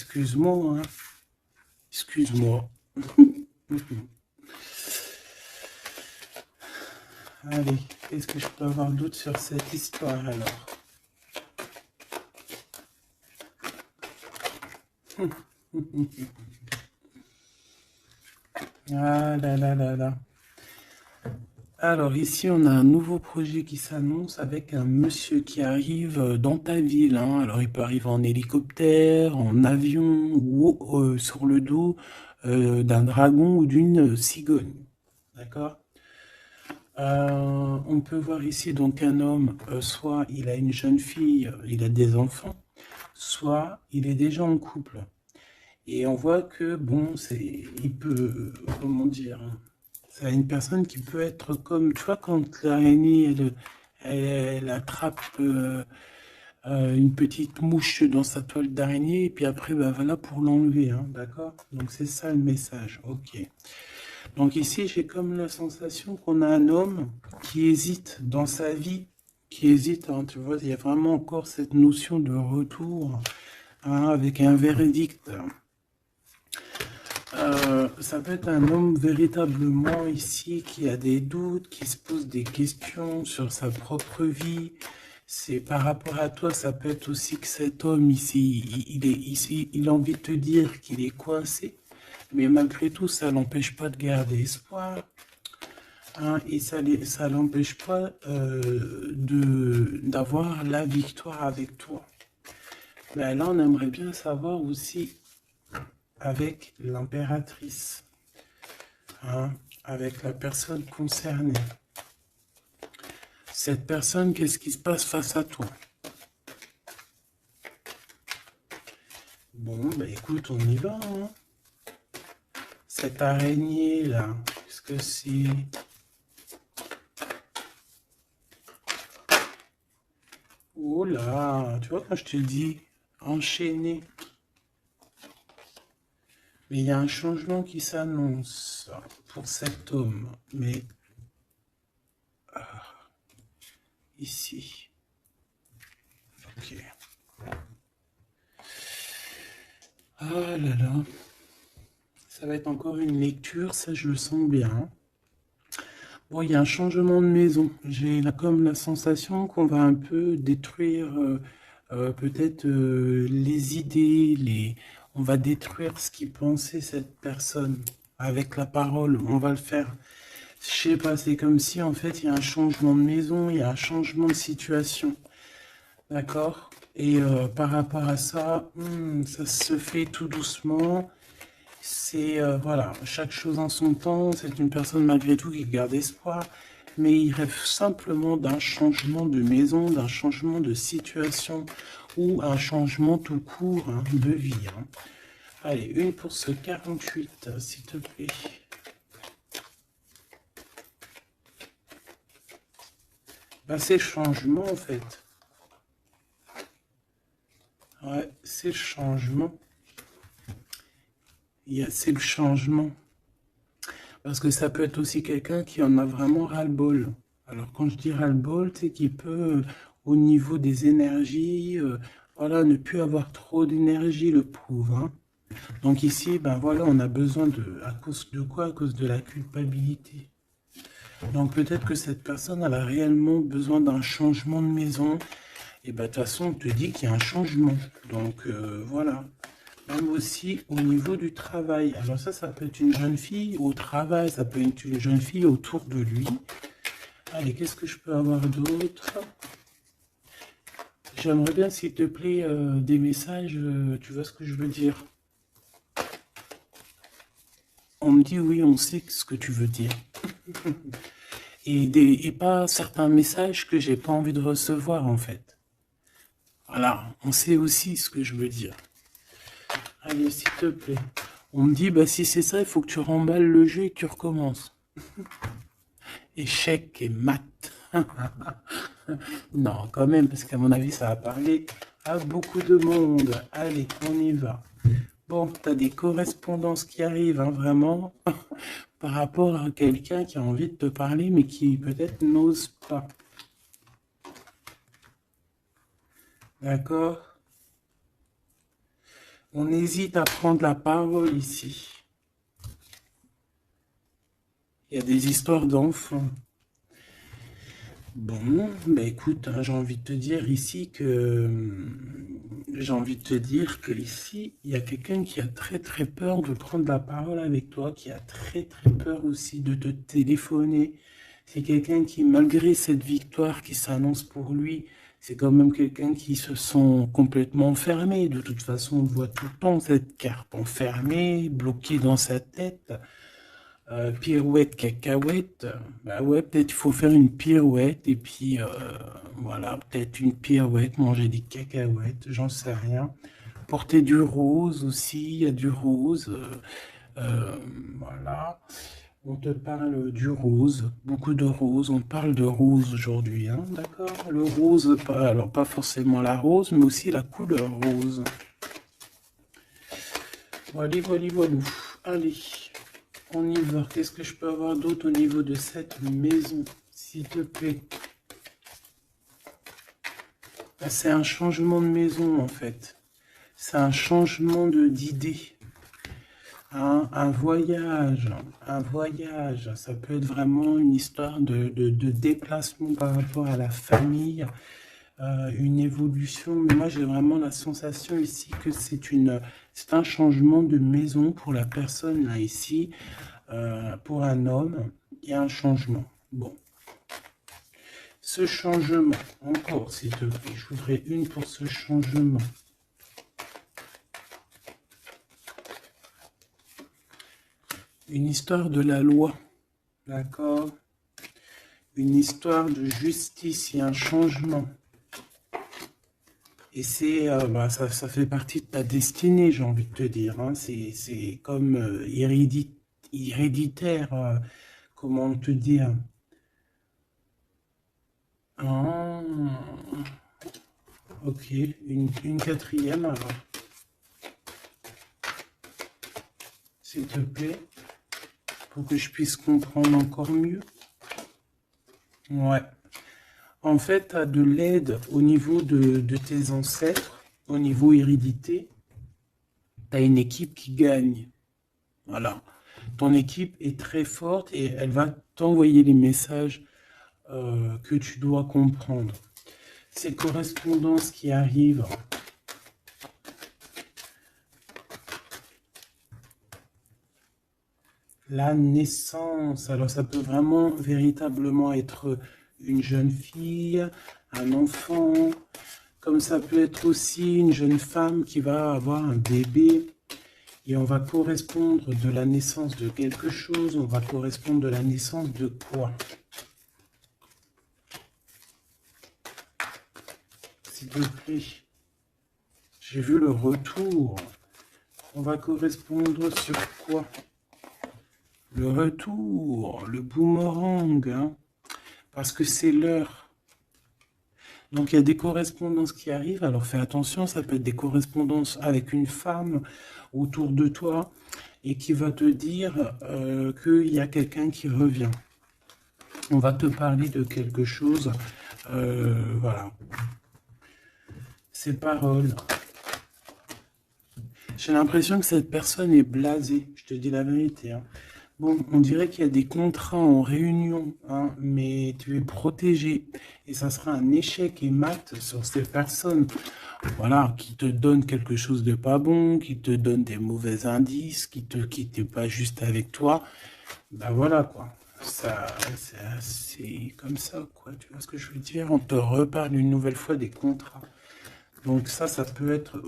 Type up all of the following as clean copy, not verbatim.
excuse-moi, hein. Excuse-moi. Allez, qu'est-ce que je peux avoir d'autre sur cette histoire alors? Ah là là là là. Alors ici, on a un nouveau projet qui s'annonce avec un monsieur qui arrive dans ta ville, hein. Alors il peut arriver en hélicoptère, en avion ou sur le dos d'un dragon ou d'une cigogne. D'accord? On peut voir ici donc un homme, soit il a une jeune fille, il a des enfants, soit il est déjà en couple. Et on voit que, bon, il peut, comment dire, c'est une personne qui peut être comme, tu vois, quand l'araignée, elle attrape une petite mouche dans sa toile d'araignée, et puis après, bah, voilà pour l'enlever, hein, d'accord? Donc c'est ça le message, ok. Donc ici, j'ai comme la sensation qu'on a un homme qui hésite dans sa vie, qui hésite, hein, tu vois, il y a vraiment encore cette notion de retour, hein, avec un verdict. Ça peut être un homme véritablement ici qui a des doutes, qui se pose des questions sur sa propre vie. C'est par rapport à toi, ça peut être aussi que cet homme ici, il est ici, il a envie de te dire qu'il est coincé, mais malgré tout, ça l'empêche pas de garder espoir, hein, et ça l'empêche pas d'avoir la victoire avec toi. Ben là, on aimerait bien savoir aussi avec l'impératrice, hein, avec la personne concernée. Cette personne, qu'est-ce qui se passe face à toi? Bon, bah écoute, on y va, hein. Cette araignée là, qu'est-ce que c'est? Oh là, tu vois quand je te dis enchaîné. Mais il y a un changement qui s'annonce pour cet homme. Mais ici. Ok. Ah là là. Ça va être encore une lecture, ça je le sens bien. Bon, il y a un changement de maison. J'ai comme la sensation qu'on va un peu détruire peut-être les idées, on va détruire ce qui pensait cette personne avec la parole. On va le faire. Je sais pas, c'est comme si en fait il y a un changement de maison, il y a un changement de situation. D'accord? Et par rapport à ça, ça se fait tout doucement. C'est voilà, chaque chose en son temps. C'est une personne malgré tout qui garde espoir, mais il rêve simplement d'un changement de maison, d'un changement de situation ou un changement tout court, hein, de vie, hein. Allez, une pour ce 48, s'il te plaît. Ben, c'est le changement en fait. Ouais, c'est le changement. C'est le changement. Parce que ça peut être aussi quelqu'un qui en a vraiment ras-le-bol. Alors quand je dis ras-le-bol, c'est qu'il peut, au niveau des énergies, voilà, ne plus avoir trop d'énergie, le pauvre, hein. Donc ici, ben voilà, on a besoin de, à cause de quoi? À cause de la culpabilité. Donc peut-être que cette personne, elle a réellement besoin d'un changement de maison. Et ben de toute façon, on te dit qu'il y a un changement. Donc voilà. Même aussi au niveau du travail. Alors ça peut être une jeune fille au travail, ça peut être une jeune fille autour de lui. Allez, qu'est-ce que je peux avoir d'autre? J'aimerais bien, s'il te plaît, des messages, tu vois ce que je veux dire? On me dit oui, on sait ce que tu veux dire. Et pas certains messages que j'ai pas envie de recevoir, en fait. Voilà, on sait aussi ce que je veux dire. Allez, s'il te plaît. On me dit, bah si c'est ça, il faut que tu remballes le jeu et que tu recommences. Échec et maths. Non, quand même, parce qu'à mon avis, ça va parler à beaucoup de monde. Allez, on y va. Bon, t'as des correspondances qui arrivent, hein, vraiment, par rapport à quelqu'un qui a envie de te parler, mais qui peut-être n'ose pas. D'accord? On hésite à prendre la parole ici. Il y a des histoires d'enfants. Bon, bah écoute, hein, j'ai envie de te dire ici ici, il y a quelqu'un qui a très très peur de prendre la parole avec toi, qui a très très peur aussi de te téléphoner. C'est quelqu'un qui, malgré cette victoire qui s'annonce pour lui, c'est quand même quelqu'un qui se sent complètement enfermé. De toute façon, on voit tout le temps cette carte enfermée, bloquée dans sa tête. Pirouette, cacahuète, bah ouais, peut-être il faut faire une pirouette et puis voilà, peut-être une pirouette, manger des cacahuètes, j'en sais rien. Porter du rose aussi, il y a du rose, voilà. On te parle du rose, beaucoup de rose, on parle de rose aujourd'hui, hein, d'accord? Le rose, alors pas forcément la rose, mais aussi la couleur rose. Voilà, voilà, voilà. Allez. On y va. Qu'est-ce que je peux avoir d'autre au niveau de cette maison, s'il te plaît? Ah, c'est un changement de maison, en fait. C'est un changement d'idée. Hein, un voyage. Ça peut être vraiment une histoire de déplacement par rapport à la famille, une évolution. Mais moi, j'ai vraiment la sensation ici que c'est un changement de maison pour la personne, là, ici. Pour un homme, il y a un changement. Bon. Ce changement, encore s'il te plaît, je voudrais une pour ce changement. Une histoire de la loi, d'accord? Une histoire de justice, il y a un changement. Et c'est, ça fait partie de ta destinée, j'ai envie de te dire. Hein. C'est comme héréditaire, comment te dire? Ah, ok, une quatrième alors. S'il te plaît, pour que je puisse comprendre encore mieux. Ouais. En fait, tu as de l'aide au niveau de tes ancêtres, au niveau hérédité. Tu as une équipe qui gagne. Voilà. Ton équipe est très forte et elle va t'envoyer les messages que tu dois comprendre. Ces correspondances qui arrivent. La naissance, alors ça peut vraiment véritablement être une jeune fille, un enfant, comme ça peut être aussi une jeune femme qui va avoir un bébé. Et on va correspondre de la naissance de quelque chose, on va correspondre de la naissance de quoi? S'il te plaît. J'ai vu le retour. On va correspondre sur quoi? Le retour, le boomerang, hein, parce que c'est l'heure. Donc il y a des correspondances qui arrivent, alors fais attention, ça peut être des correspondances avec une femme autour de toi et qui va te dire qu'il y a quelqu'un qui revient. On va te parler de quelque chose, voilà. Ces paroles. J'ai l'impression que cette personne est blasée, je te dis la vérité, hein. Bon, on dirait qu'il y a des contrats en réunion, hein, mais tu es protégé. Et ça sera un échec et mat sur ces personnes, voilà, qui te donnent quelque chose de pas bon, qui te donnent des mauvais indices, qui te quittent pas juste avec toi. Ben voilà, quoi. Ça, c'est comme ça, quoi. Tu vois ce que je veux dire? On te reparle une nouvelle fois des contrats. Donc ça peut être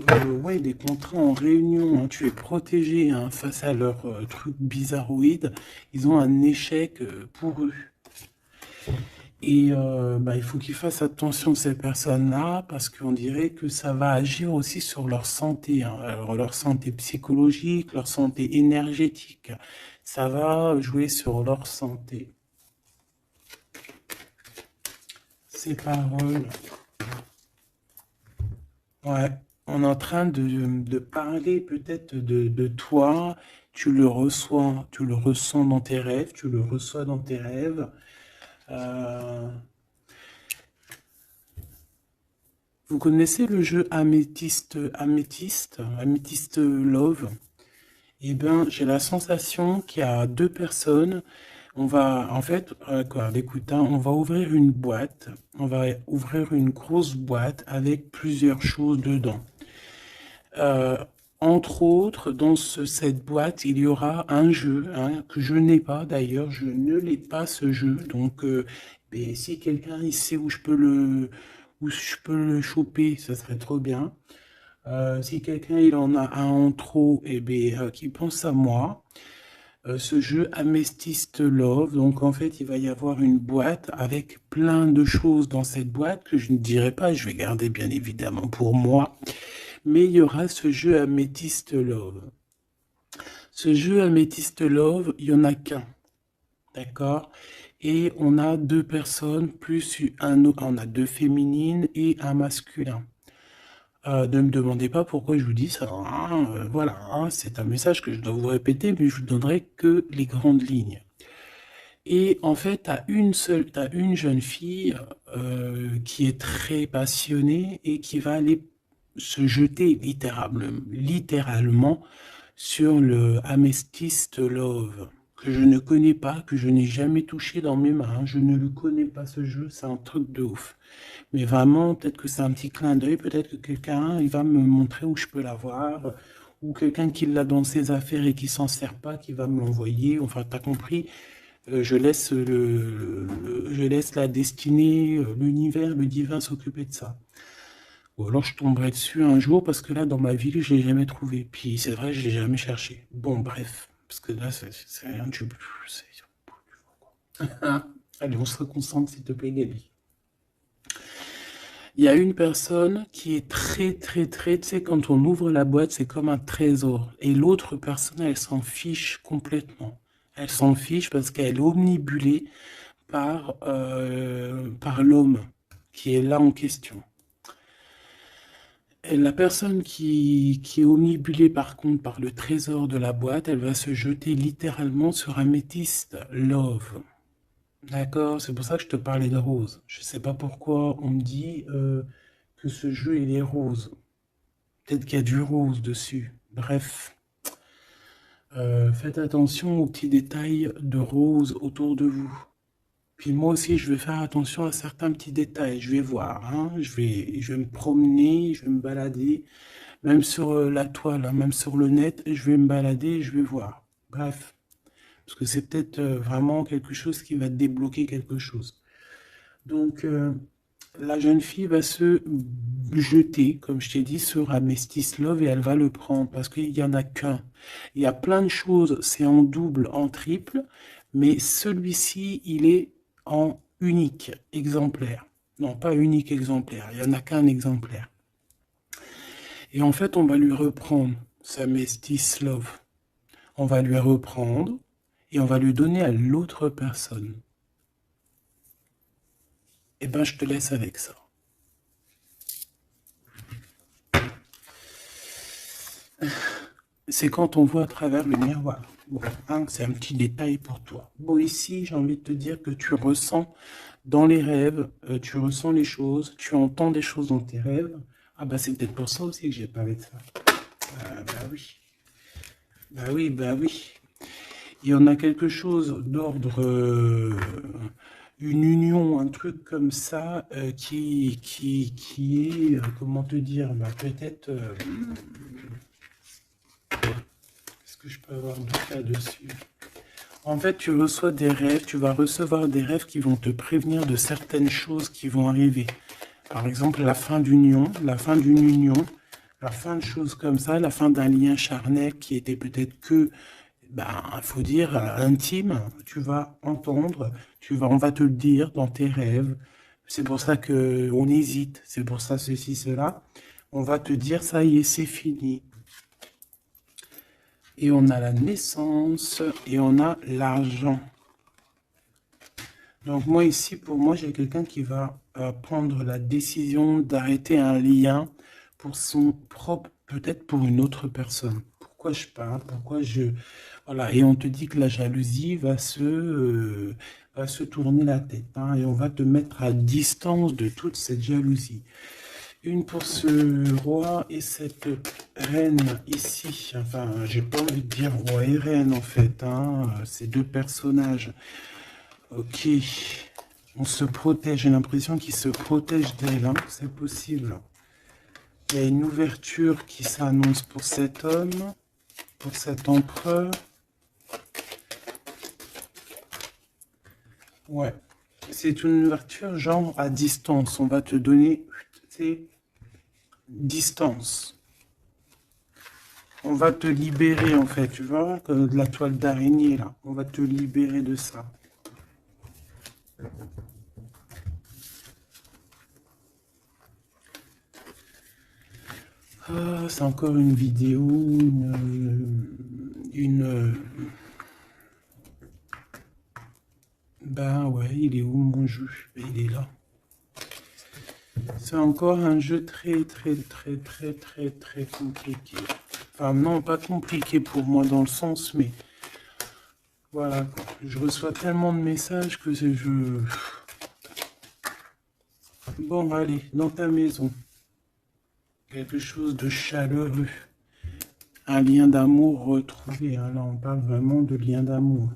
ouais, des contrats en réunion, hein. Tu es protégé, hein, face à leurs trucs bizarroïdes. Ils ont un échec pour eux. Et il faut qu'ils fassent attention ces personnes-là parce qu'on dirait que ça va agir aussi sur leur santé, hein. Alors, leur santé psychologique, leur santé énergétique. Ça va jouer sur leur santé. Ces paroles. Ouais, on est en train de parler peut-être de toi, tu le ressens dans tes rêves, tu le reçois dans tes rêves. Vous connaissez le jeu Améthyste Love? Eh bien, j'ai la sensation qu'il y a deux personnes. On va, en fait, écoute, hein, on va ouvrir une boîte. On va ouvrir une grosse boîte avec plusieurs choses dedans. Euh, Entre autres, dans cette boîte, il y aura un jeu, hein, que je n'ai pas d'ailleurs. Je ne l'ai pas ce jeu. Donc, ben, si quelqu'un il sait où je peux le choper, ça serait trop bien. Si quelqu'un il en a un en trop, eh bien, qui pense à moi. Ce jeu Amethyst Love, donc en fait il va y avoir une boîte avec plein de choses dans cette boîte que je ne dirai pas, je vais garder bien évidemment pour moi, mais il y aura ce jeu Amethyst Love. Ce jeu Amethyst Love, il n'y en a qu'un, d'accord? Et on a deux personnes, plus on a deux féminines et un masculin. Ne me demandez pas pourquoi je vous dis ça, hein, voilà, hein, c'est un message que je dois vous répéter, mais je vous donnerai que les grandes lignes. Et en fait, t'as une jeune fille qui est très passionnée et qui va aller se jeter littéralement sur le Amethyst Love, que je ne connais pas, que je n'ai jamais touché dans mes mains. Je ne le connais pas ce jeu, c'est un truc de ouf. Mais vraiment, peut-être que c'est un petit clin d'œil, peut-être que quelqu'un, il va me montrer où je peux l'avoir, ou quelqu'un qui l'a dans ses affaires et qui s'en sert pas, qui va me l'envoyer. Enfin, t'as compris, je laisse la destinée, l'univers, le divin s'occuper de ça. Ou alors je tomberai dessus un jour parce que là, dans ma ville, je l'ai jamais trouvé. Puis c'est vrai, je l'ai jamais cherché. Bon, bref, parce que là, c'est rien de... Allez, on se reconcentre, s'il te plaît, Gabi. Il y a une personne qui est très, tu sais, quand on ouvre la boîte, c'est comme un trésor. Et l'autre personne, elle s'en fiche complètement. Elle s'en fiche parce qu'elle est omnibulée par l'homme qui est là en question. Et la personne qui est omnibulée par contre par le trésor de la boîte, elle va se jeter littéralement sur Améthyste Love. D'accord, c'est pour ça que je te parlais de rose. Je sais pas pourquoi on me dit que ce jeu il est rose. Peut-être qu'il y a du rose dessus. Bref, faites attention aux petits détails de rose autour de vous. Puis moi aussi, je vais faire attention à certains petits détails. Je vais voir, hein. Je vais me promener, je vais me balader, même sur la toile, hein, même sur le net, je vais me balader et je vais voir. Bref, parce que c'est peut-être vraiment quelque chose qui va débloquer quelque chose. Donc, la jeune fille va se jeter, comme je t'ai dit, sur Amethyst Love et elle va le prendre parce qu'il n'y en a qu'un. Il y a plein de choses, c'est en double, en triple, mais celui-ci, il est en unique exemplaire. Non, pas unique exemplaire, il n'y en a qu'un exemplaire. Et en fait, on va lui reprendre sa Amethyst Love. On va lui reprendre et on va lui donner à l'autre personne. Eh ben, je te laisse avec ça. C'est quand on voit à travers le miroir. Bon, hein, c'est un petit détail pour toi. Bon, ici, j'ai envie de te dire que tu ressens dans les rêves, tu ressens les choses, tu entends des choses dans tes rêves. Ah bah c'est peut-être pour ça aussi que j'ai parlé de ça. Bah oui. Bah oui, bah oui. Il y en a quelque chose d'ordre, une union, un truc comme ça, qui est, comment te dire, bah peut-être... Est-ce que je peux avoir du cas dessus? En fait, tu reçois des rêves, tu vas recevoir des rêves qui vont te prévenir de certaines choses qui vont arriver. Par exemple, la fin d'une union, la fin de choses comme ça, la fin d'un lien charnel qui était peut-être que, ben, faut dire, intime. Tu vas entendre, on va te le dire dans tes rêves. C'est pour ça que on hésite, c'est pour ça ceci, cela. On va te dire, ça y est, c'est fini. Et on a la naissance et on a l'argent. Donc moi ici, pour moi, j'ai quelqu'un qui va prendre la décision d'arrêter un lien pour son propre, peut-être pour une autre personne. Pourquoi je parle? Pourquoi je... Voilà, et on te dit que la jalousie va se tourner la tête, hein, et on va te mettre à distance de toute cette jalousie. Une pour ce roi et cette reine ici. Enfin, j'ai pas envie de dire roi et reine en fait. Hein. Ces deux personnages. Ok. On se protège. J'ai l'impression qu'ils se protègent d'elle. Hein. C'est possible. Il y a une ouverture qui s'annonce pour cet homme. Pour cet empereur. Ouais. C'est une ouverture genre à distance. On va te donner... distance. On va te libérer en fait, tu vois, comme de la toile d'araignée là. On va te libérer de ça. Ah, c'est encore une vidéo, Ben ouais, il est où mon jeu? Il est là. C'est encore un jeu très compliqué. Enfin non, pas compliqué pour moi dans le sens, mais voilà, quoi. Je reçois tellement de messages que je... Bon, allez, dans ta maison. Quelque chose de chaleureux. Un lien d'amour retrouvé. Hein. Là, on parle vraiment de lien d'amour.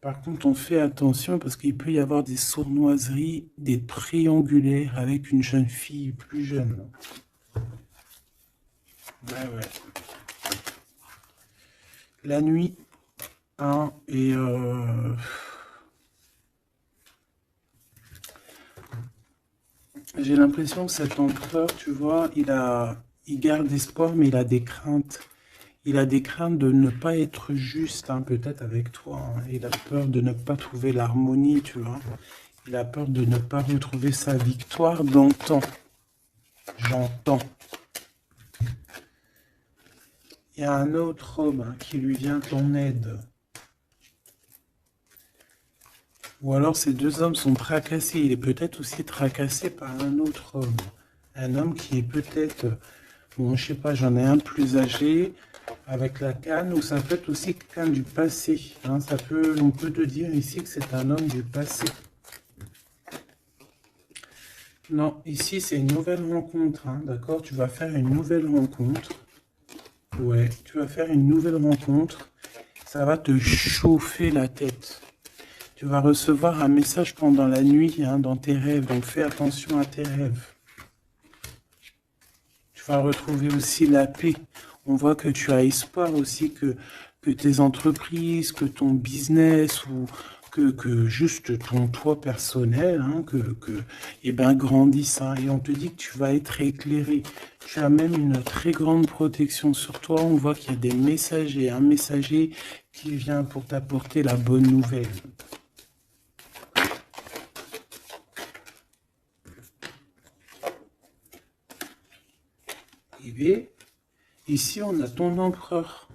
Par contre, on fait attention parce qu'il peut y avoir des sournoiseries, des triangulaires avec une jeune fille plus jeune. Ouais. La nuit, hein, et j'ai l'impression que cet empereur, tu vois, il garde espoir, mais il a des craintes. Il a des craintes de ne pas être juste, hein, peut-être avec toi. Hein. Il a peur de ne pas trouver l'harmonie, tu vois. Il a peur de ne pas retrouver sa victoire dans le temps. J'entends. Il y a un autre homme hein, qui lui vient en aide. Ou alors ces deux hommes sont tracassés. Il est peut-être aussi tracassé par un autre homme. Un homme qui est peut-être, bon, je sais pas, j'en ai un plus âgé, avec la canne, ou ça peut être aussi quelqu'un du passé. Hein, on peut te dire ici que c'est un homme du passé. Non, ici c'est une nouvelle rencontre, hein, d'accord? Tu vas faire une nouvelle rencontre. Ouais, tu vas faire une nouvelle rencontre. Ça va te chauffer la tête. Tu vas recevoir un message pendant la nuit, hein, dans tes rêves. Donc fais attention à tes rêves. Tu vas retrouver aussi la paix. On voit que tu as espoir aussi que tes entreprises, que ton business ou que juste ton toi personnel, hein, eh ben, grandisse. Hein, et on te dit que tu vas être éclairé. Tu as même une très grande protection sur toi. On voit qu'il y a des messagers, un messager qui vient pour t'apporter la bonne nouvelle. Et ici, on a ton empereur.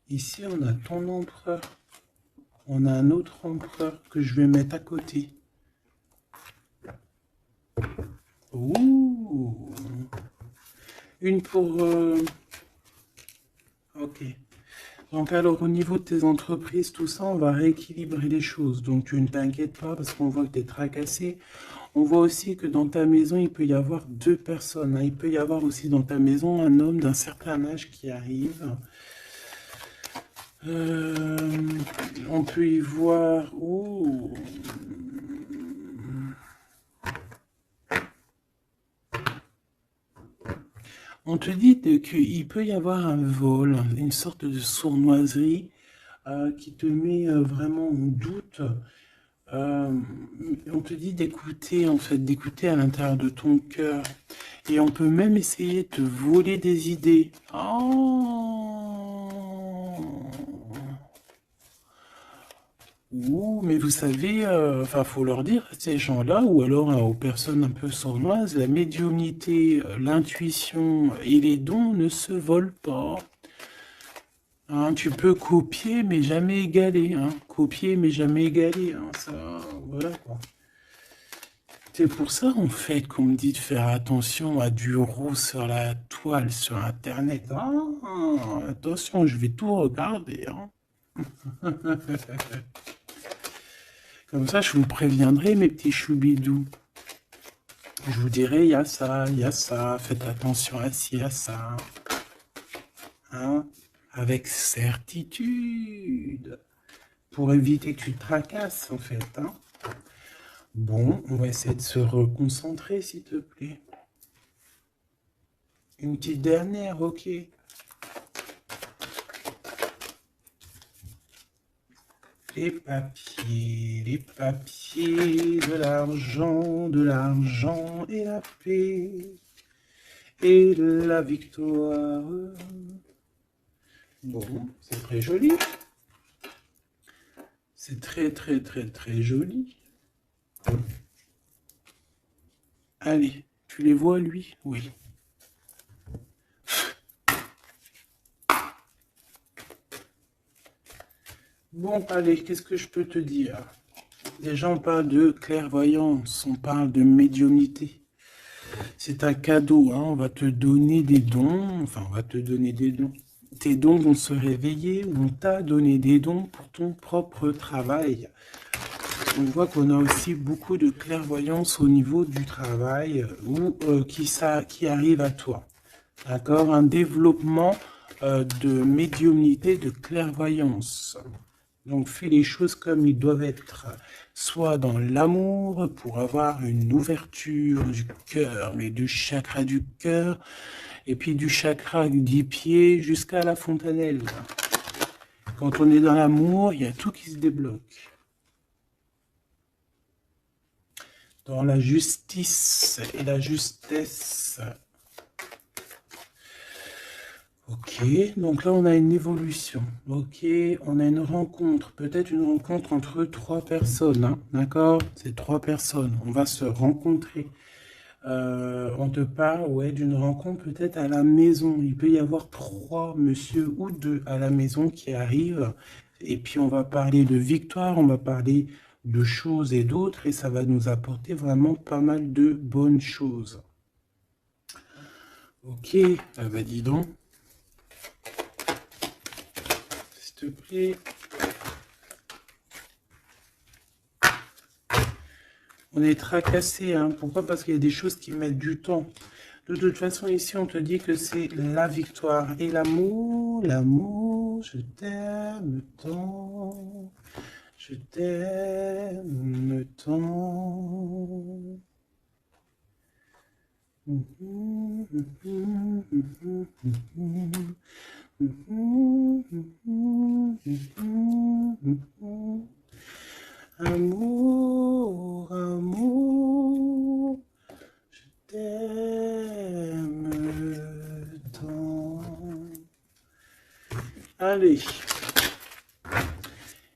Ici, on a ton empereur. On a un autre empereur que je vais mettre à côté. Ouh. Une pour... Ok. Donc alors, au niveau de tes entreprises, tout ça, on va rééquilibrer les choses. Donc, tu ne t'inquiètes pas parce qu'on voit que tu es tracassé. On voit aussi que dans ta maison, il peut y avoir deux personnes. Hein. Il peut y avoir aussi dans ta maison un homme d'un certain âge qui arrive. On peut y voir... Oh. On te dit qu'il peut y avoir un vol, une sorte de sournoiserie qui te met vraiment en doute. On te dit d'écouter, en fait, d'écouter à l'intérieur de ton cœur. Et on peut même essayer de te voler des idées. Oh! Ouh, mais vous savez, enfin, faut leur dire à ces gens-là, ou alors aux personnes un peu sournoises, la médiumnité, l'intuition et les dons ne se volent pas. Hein, tu peux copier, mais jamais égaler. Hein. Copier, mais jamais égaler. Hein, ça, voilà quoi. C'est pour ça, en fait, qu'on me dit de faire attention à du rouge sur la toile, sur Internet. Ah, attention, je vais tout regarder. Hein. Comme ça, je vous préviendrai, mes petits choubidous. Je vous dirai, il y a ça, faites attention à ci, à ça. Hein? Avec certitude. Pour éviter que tu te tracasses, en fait. Hein? Bon, on va essayer de se reconcentrer, s'il te plaît. Une petite dernière, ok. Les papiers, de l'argent et la paix et la victoire. Bon, c'est très joli. C'est très, très, très, très joli. Allez, tu les vois, lui? Oui. Bon, allez, qu'est-ce que je peux te dire? Déjà, on parle de clairvoyance, on parle de médiumnité. C'est un cadeau, hein, on va te donner des dons, enfin, on va te donner des dons. Tes dons vont se réveiller, on t'a donné des dons pour ton propre travail. On voit qu'on a aussi beaucoup de clairvoyance au niveau du travail ou qui arrive à toi. D'accord? Un développement de médiumnité, de clairvoyance. Donc, fais les choses comme ils doivent être. Soit dans l'amour, pour avoir une ouverture du cœur, mais du chakra du cœur, et puis du chakra du pied jusqu'à la fontanelle. Quand on est dans l'amour, il y a tout qui se débloque. Dans la justice et la justesse. Ok, donc là on a une évolution. Ok, on a une rencontre, peut-être une rencontre entre 3 personnes, hein, d'accord? C'est 3 personnes, on va se rencontrer. On te parle, ouais, d'une rencontre peut-être à la maison. Il peut y avoir 3 monsieur ou 2 à la maison qui arrivent. Et puis on va parler de victoire, on va parler de choses et d'autres, et ça va nous apporter vraiment pas mal de bonnes choses. Ok, ah bah dis donc. S'il te plaît. On est tracassé, hein. Pourquoi? Parce qu'il y a des choses qui mettent du temps. De toute façon, ici, on te dit que c'est la victoire. Et l'amour, je t'aime tant, je t'aime tant. Amour, amour, je t'aime tant. Allez.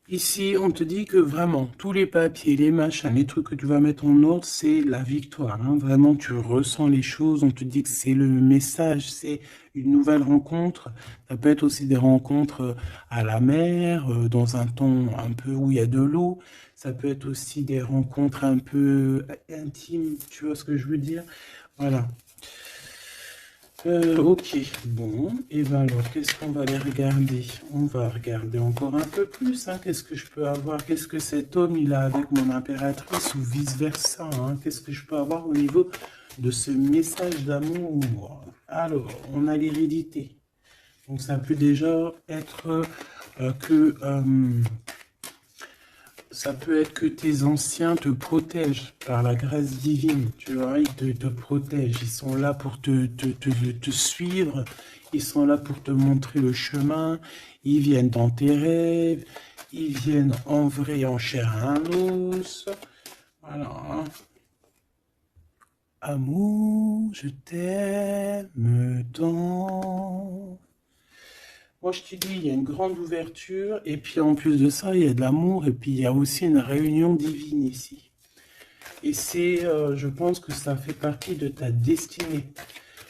Ici, on te dit que vraiment, tous les papiers, les machins, les trucs que tu vas mettre en ordre, c'est la victoire. Hein. Vraiment, tu ressens les choses. On te dit que c'est le message, c'est une nouvelle rencontre. Ça peut être aussi des rencontres à la mer, dans un ton un peu où il y a de l'eau. Ça peut être aussi des rencontres un peu intimes. Tu vois ce que je veux dire? Voilà. Ok, bon, et ben alors, qu'est-ce qu'on va aller regarder? On va regarder encore un peu plus, hein. Qu'est-ce que je peux avoir? Qu'est-ce que cet homme, il a avec mon impératrice ou vice-versa, hein? Qu'est-ce que je peux avoir au niveau de ce message d'amour? Alors, on a l'hérédité. Donc, ça peut déjà être ça peut être que tes anciens te protègent par la grâce divine, tu vois, ils te protègent, ils sont là pour te suivre, ils sont là pour te montrer le chemin, ils viennent dans tes rêves, ils viennent en vrai, en chair et en os, voilà. Amour, je t'aime tant. Moi, je te dis, il y a une grande ouverture, et puis en plus de ça, il y a de l'amour, et puis il y a aussi une réunion divine ici. Et c'est, je pense que ça fait partie de ta destinée.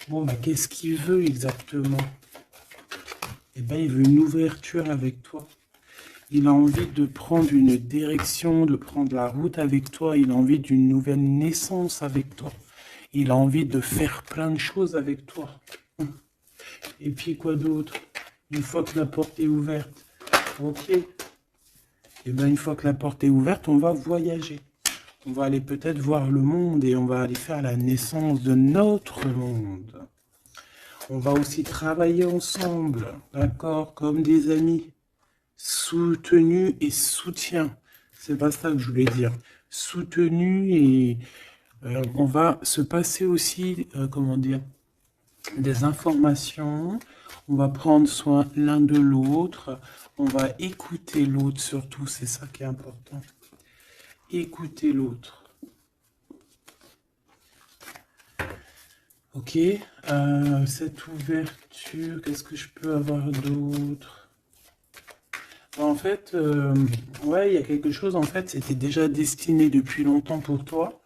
Bon, bah, qu'est-ce qu'il veut exactement? Eh bien, il veut une ouverture avec toi. Il a envie de prendre une direction, de prendre la route avec toi. Il a envie d'une nouvelle naissance avec toi. Il a envie de faire plein de choses avec toi. Et puis, quoi d'autre? Une fois que la porte est ouverte. Ok. Et bien, une fois que la porte est ouverte, on va voyager. On va aller peut-être voir le monde et on va aller faire la naissance de notre monde. On va aussi travailler ensemble, d'accord, comme des amis. Soutenu et soutien. C'est pas ça que je voulais dire. Soutenu et on va se passer aussi, comment dire, des informations. On va prendre soin l'un de l'autre. On va écouter l'autre surtout, c'est ça qui est important. Écouter l'autre. Ok, cette ouverture, qu'est-ce que je peux avoir d'autre? En fait, ouais, il y a quelque chose, en fait, c'était déjà destiné depuis longtemps pour toi.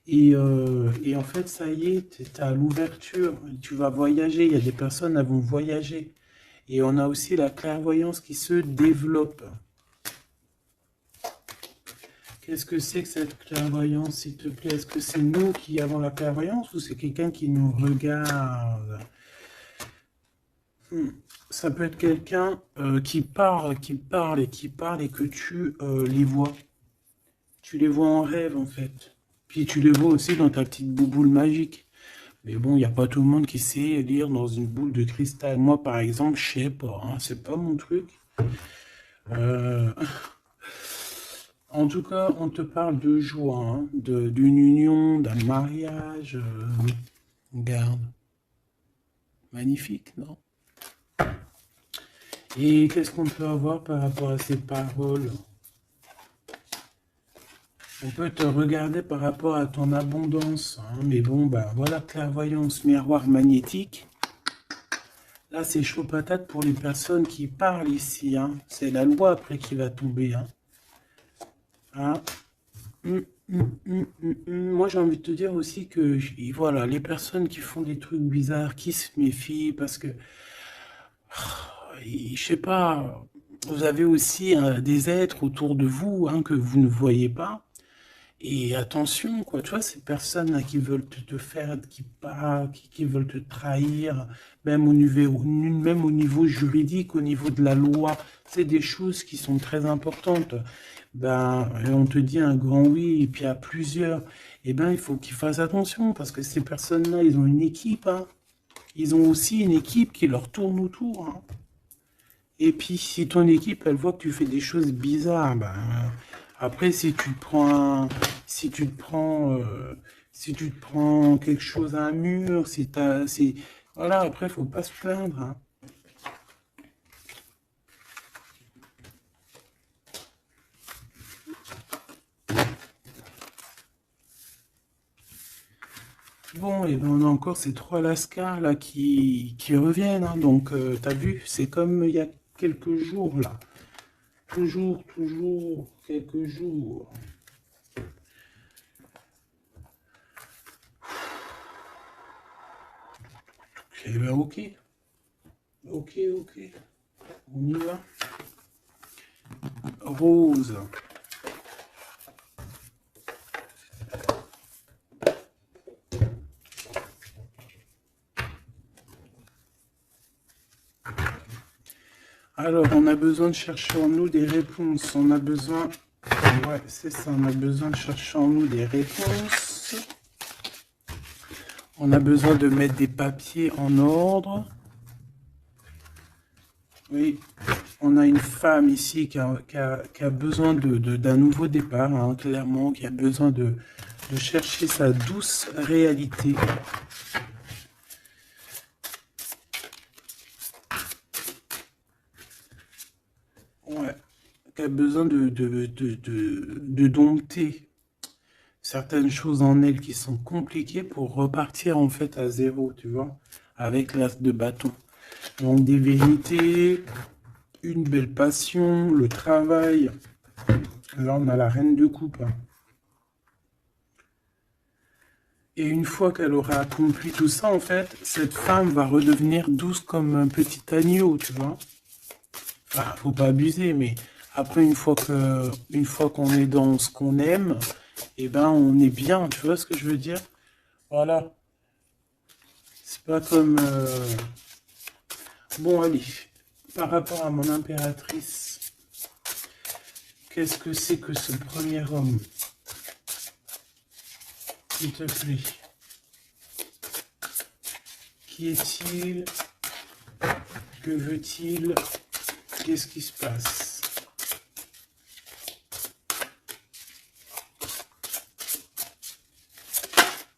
Et en fait, ça y est, tu es à l'ouverture, tu vas voyager, il y a des personnes qui vont voyager. Et on a aussi la clairvoyance qui se développe. Qu'est-ce que c'est que cette clairvoyance, s'il te plaît? Est-ce que c'est nous qui avons la clairvoyance ou c'est quelqu'un qui nous regarde? Ça peut être quelqu'un qui parle et que tu les vois. Tu les vois en rêve, en fait. Puis tu les vois aussi dans ta petite bouboule magique. Mais bon, il n'y a pas tout le monde qui sait lire dans une boule de cristal. Moi, par exemple, je sais pas, hein, c'est pas mon truc. Euh, En tout cas, on te parle de joie, hein, d'une union, d'un mariage. Regarde. Magnifique, non? Et qu'est-ce qu'on peut avoir par rapport à ces paroles? On peut te regarder par rapport à ton abondance, hein, mais bon, bah voilà, clairvoyance, miroir magnétique. Là, c'est chaud patate pour les personnes qui parlent ici, hein. C'est la loi après qui va tomber, hein. Hein. Moi, j'ai envie de te dire aussi que, voilà, les personnes qui font des trucs bizarres, qui se méfient, parce que, je sais pas, vous avez aussi des êtres autour de vous, hein, que vous ne voyez pas. Et attention, quoi, tu vois, ces personnes-là qui veulent te faire, qui parlent, qui veulent te trahir, même au niveau juridique, au niveau de la loi, c'est des choses qui sont très importantes. Ben, on te dit un grand oui, et puis à plusieurs, eh ben, il faut qu'ils fassent attention, parce que ces personnes-là, ils ont une équipe, hein. Ils ont aussi une équipe qui leur tourne autour, hein. Et puis, si ton équipe, elle voit que tu fais des choses bizarres, ben, après, si tu te prends quelque chose à un mur, voilà, après, faut pas se plaindre, hein. Bon, et ben, on a encore ces trois lascars là qui reviennent, hein. Donc, t'as vu, c'est comme il y a quelques jours là. Toujours, quelques jours. Eh ben, ok. Ok. On y va. Rose. Alors, on a besoin de chercher en nous des réponses. On a besoin... Ouais, c'est ça, on a besoin de chercher en nous des réponses. On a besoin de mettre des papiers en ordre. Oui, on a une femme ici qui a besoin d'un nouveau départ, hein, clairement, qui a besoin de chercher sa douce réalité. Ouais, qui a besoin de dompter certaines choses en elle qui sont compliquées pour repartir en fait à zéro, tu vois, avec l'as de bâton. Donc des vérités, une belle passion, le travail. Là, on a la reine de coupe, hein. Et une fois qu'elle aura accompli tout ça, en fait, cette femme va redevenir douce comme un petit agneau, tu vois. Enfin, faut pas abuser, mais après, une fois qu'on est dans ce qu'on aime, eh ben, on est bien, tu vois ce que je veux dire? Voilà. C'est pas comme... Bon, allez, par rapport à mon impératrice, Qu'est-ce que c'est que ce premier homme? S'il te plaît. Qui est-il? Que veut-il? Qu'est-ce qui se passe?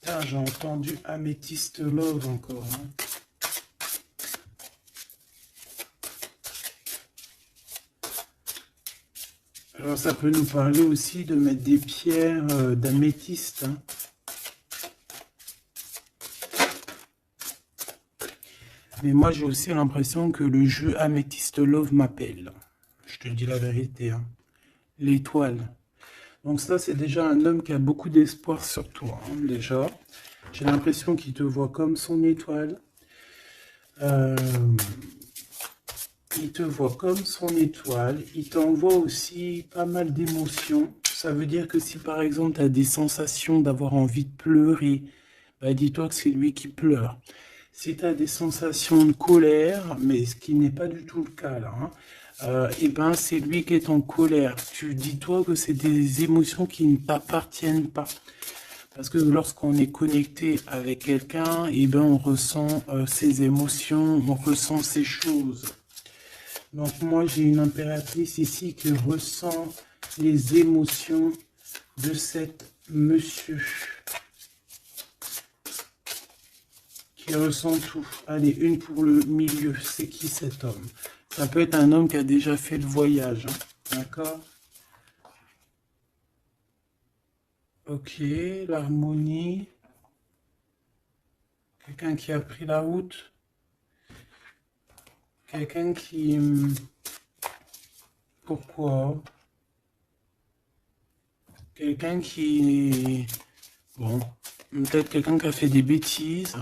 Ah, j'ai entendu Amethyst Love encore. Hein. Alors ça peut nous parler aussi de mettre des pierres d'améthyste. Hein. Mais moi j'ai aussi l'impression que le jeu Amethyst Love m'appelle. Je te dis la vérité. Hein. L'étoile. Donc ça c'est déjà un homme qui a beaucoup d'espoir sur toi. Hein, déjà. J'ai l'impression qu'il te voit comme son étoile. Il te voit comme son étoile. Il t'envoie aussi pas mal d'émotions. Ça veut dire que si par exemple tu as des sensations d'avoir envie de pleurer, bah, dis-toi que c'est lui qui pleure. Si tu as des sensations de colère, mais ce qui n'est pas du tout le cas là, hein, et ben c'est lui qui est en colère. Tu dis-toi que c'est des émotions qui ne t'appartiennent pas. Parce que lorsqu'on est connecté avec quelqu'un, et ben on ressent ses émotions, on ressent ces choses. Donc moi j'ai une impératrice ici qui ressent les émotions de cet monsieur. Qui ressent tout. Allez, une pour le milieu. C'est qui cet homme? Ça peut être un homme qui a déjà fait le voyage. Hein. D'accord? Ok, l'harmonie. Quelqu'un qui a pris la route. Quelqu'un qui... Pourquoi? Quelqu'un qui... Bon, peut-être quelqu'un qui a fait des bêtises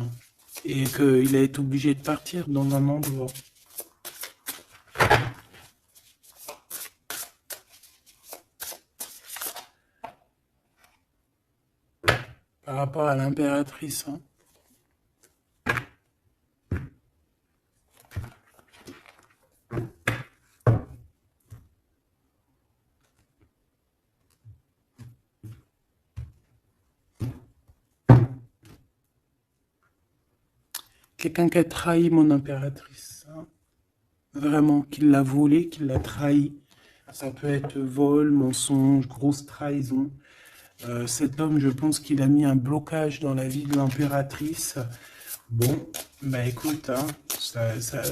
et qu'il a été obligé de partir dans un endroit. Par rapport à l'impératrice, hein. Quelqu'un qui a trahi mon impératrice. Hein. Vraiment, qui l'a volé, qui l'a trahi. Ça peut être vol, mensonge, grosse trahison. Cet homme, je pense qu'il a mis un blocage dans la vie de l'impératrice. Bon, bah écoute, hein,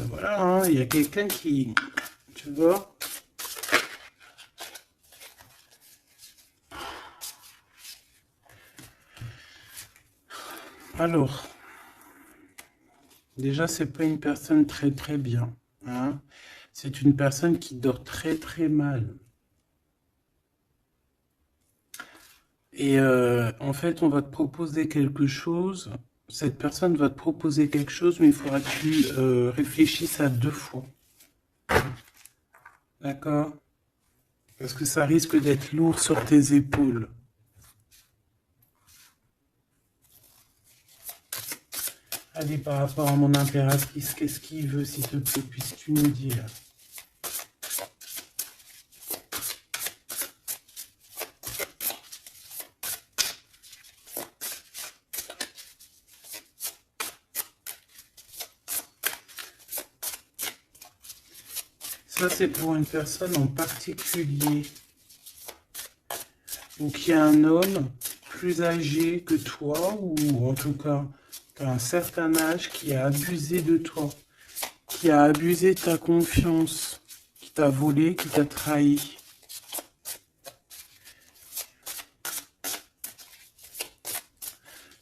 voilà, hein, il y a quelqu'un qui, tu vois. Alors, déjà, c'est pas une personne très très bien. Hein. C'est une personne qui dort très très mal. Et en fait, on va te proposer quelque chose. Cette personne va te proposer quelque chose, mais il faudra que tu réfléchisses à 2 fois. D'accord? Parce que ça risque d'être lourd sur tes épaules. Allez, par rapport à mon impératrice, qu'est-ce qu'il veut, s'il te plaît, puisses-tu nous dire? Ça, c'est pour une personne en particulier. Ou qui est un homme plus âgé que toi, ou en tout cas, qu'à un certain âge, qui a abusé de toi, qui a abusé de ta confiance, qui t'a volé, qui t'a trahi.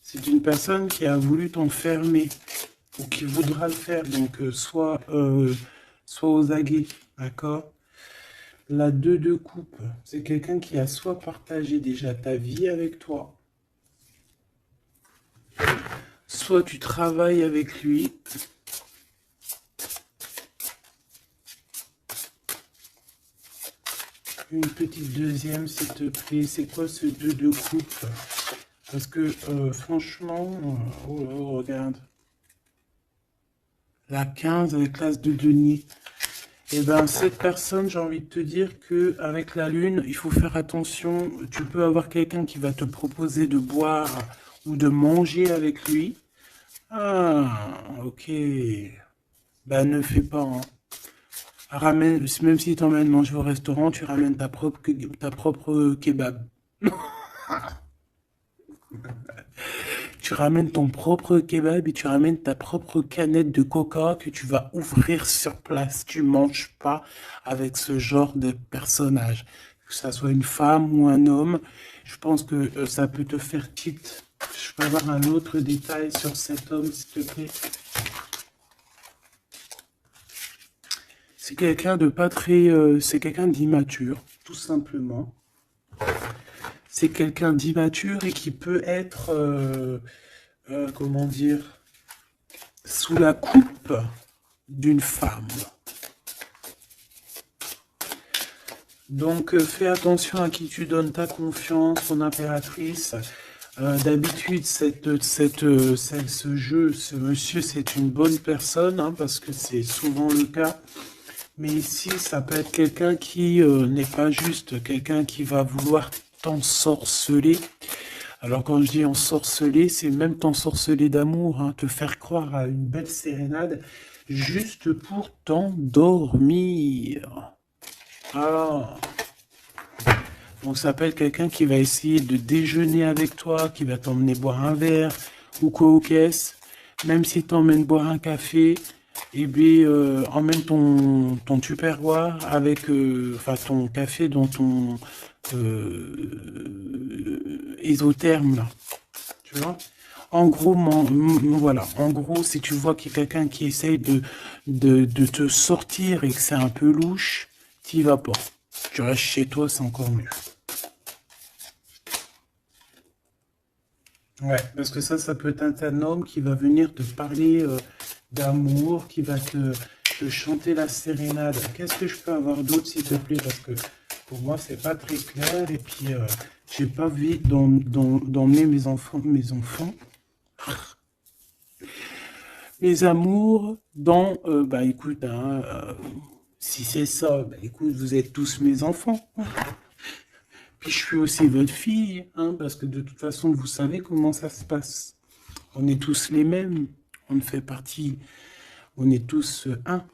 C'est une personne qui a voulu t'enfermer, ou qui voudra le faire, donc soit aux aguets. D'accord? La 2 de coupe, c'est quelqu'un qui a soit partagé déjà ta vie avec toi, soit tu travailles avec lui. Une petite deuxième, s'il te plaît. C'est quoi ce 2 de coupe? Parce que franchement, oh, regarde. La 15 avec l'as de denier. Eh ben, cette personne, j'ai envie de te dire que avec la lune, il faut faire attention. Tu peux avoir quelqu'un qui va te proposer de boire ou de manger avec lui. Ah, ok. Ben, ne fais pas, hein. Ramène, même si tu emmènes manger au restaurant, tu ramènes ta propre kebab. Tu ramènes ton propre kebab et tu ramènes ta propre canette de coca que tu vas ouvrir sur place. Tu manges pas avec ce genre de personnage. Que ça soit une femme ou un homme, je pense que ça peut te faire tilt. Je peux avoir un autre détail sur cet homme, s'il te plaît. C'est quelqu'un de pas très... c'est quelqu'un d'immature, tout simplement. C'est quelqu'un d'immature et qui peut être... comment dire, sous la coupe d'une femme. Donc fais attention à qui tu donnes ta confiance, ton impératrice. D'habitude, ce jeu, ce monsieur, c'est une bonne personne, hein, parce que c'est souvent le cas. Mais ici, ça peut être quelqu'un qui n'est pas juste quelqu'un qui va vouloir t'ensorceler. Alors quand je dis ensorceler, c'est même t'ensorceler d'amour, hein, te faire croire à une belle sérénade juste pour t'endormir. Alors, donc ça peut être quelqu'un qui va essayer de déjeuner avec toi, qui va t'emmener boire un verre ou quoi aux caisses. Même si t'emmènes boire un café, et bien emmène ton tupperware avec, enfin ton café dans ton isotherme là. Tu vois? En gros, voilà. En gros, si tu vois qu'il y a quelqu'un qui essaye de te sortir et que c'est un peu louche, t'y vas pas. Tu restes chez toi, c'est encore mieux. Ouais, parce que ça peut être un homme qui va venir te parler d'amour, qui va te chanter la sérénade. Qu'est-ce que je peux avoir d'autre, s'il te plaît? Parce que pour moi, c'est pas très clair. Et puis, j'ai pas envie d'emmener mes amours dans... bah écoute, hein, si c'est ça, bah écoute, vous êtes tous mes enfants. Puis je suis aussi votre fille, hein, parce que de toute façon, vous savez comment ça se passe. On est tous les mêmes. On fait partie. On est tous un.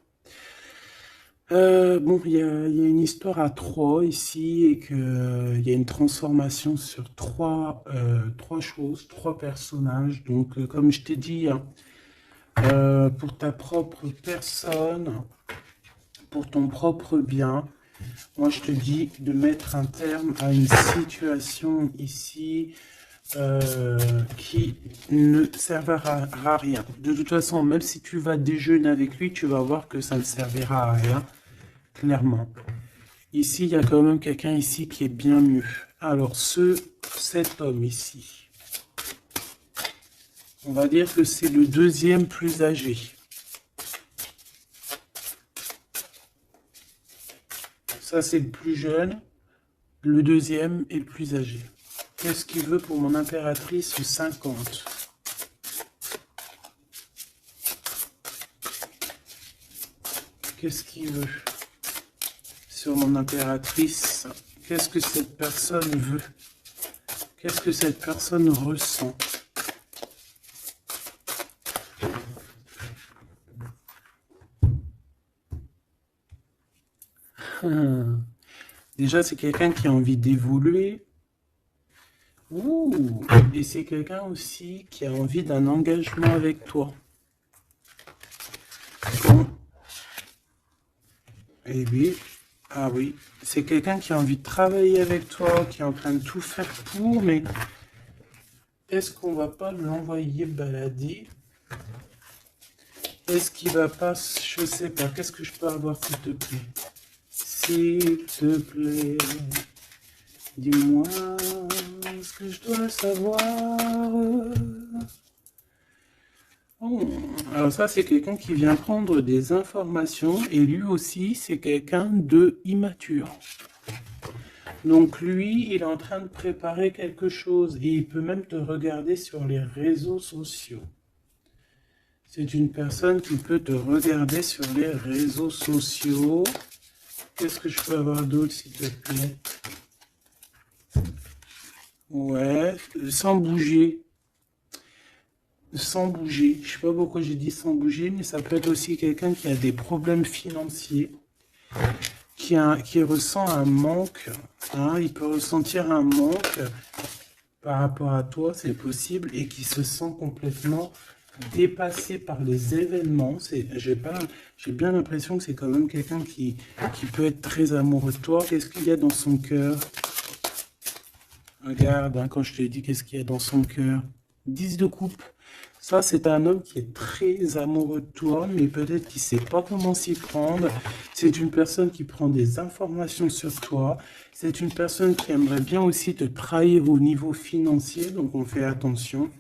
Bon, il y a une histoire à trois ici et que il y a une transformation sur trois choses, trois personnages. Donc, comme je t'ai dit, hein, pour ta propre personne, pour ton propre bien, moi je te dis de mettre un terme à une situation ici qui ne servira à rien. De toute façon, même si tu vas déjeuner avec lui, tu vas voir que ça ne servira à rien, clairement. Ici, il y a quand même quelqu'un ici qui est bien mieux. Alors, cet homme ici, on va dire que c'est le deuxième plus âgé. Ça, c'est le plus jeune. Le deuxième est le plus âgé. Qu'est-ce qu'il veut pour mon impératrice 50? Qu'est-ce qu'il veut sur mon impératrice? Qu'est-ce que cette personne veut? Qu'est-ce que cette personne ressent? Déjà, c'est quelqu'un qui a envie d'évoluer. Ouh, et c'est quelqu'un aussi qui a envie d'un engagement avec toi. Et oui, ah oui, c'est quelqu'un qui a envie de travailler avec toi, qui est en train de tout faire pour, mais est-ce qu'on va pas l'envoyer balader? Est-ce qu'il va pas, je sais pas, qu'est-ce que je peux avoir, s'il te plaît? S'il te plaît, dis-moi ce que je dois savoir. Oh, alors ça, c'est quelqu'un qui vient prendre des informations et lui aussi, c'est quelqu'un de immature. Donc lui, il est en train de préparer quelque chose et il peut même te regarder sur les réseaux sociaux. C'est une personne qui peut te regarder sur les réseaux sociaux. Qu'est-ce que je peux avoir d'autre, s'il te plaît? Ouais, sans bouger. Sans bouger. Je sais pas pourquoi j'ai dit sans bouger, mais ça peut être aussi quelqu'un qui a des problèmes financiers, qui ressent un manque. Hein, il peut ressentir un manque par rapport à toi, c'est possible, et qui se sent complètement dépassé par les événements. J'ai bien l'impression que c'est quand même quelqu'un qui peut être très amoureux de toi. Qu'est-ce qu'il y a dans son cœur? Regarde, hein, quand je te dis qu'est-ce qu'il y a dans son cœur. 10 de coupe. Ça, c'est un homme qui est très amoureux de toi, mais peut-être qu'il ne sait pas comment s'y prendre. C'est une personne qui prend des informations sur toi. C'est une personne qui aimerait bien aussi te trahir au niveau financier, donc on fait attention.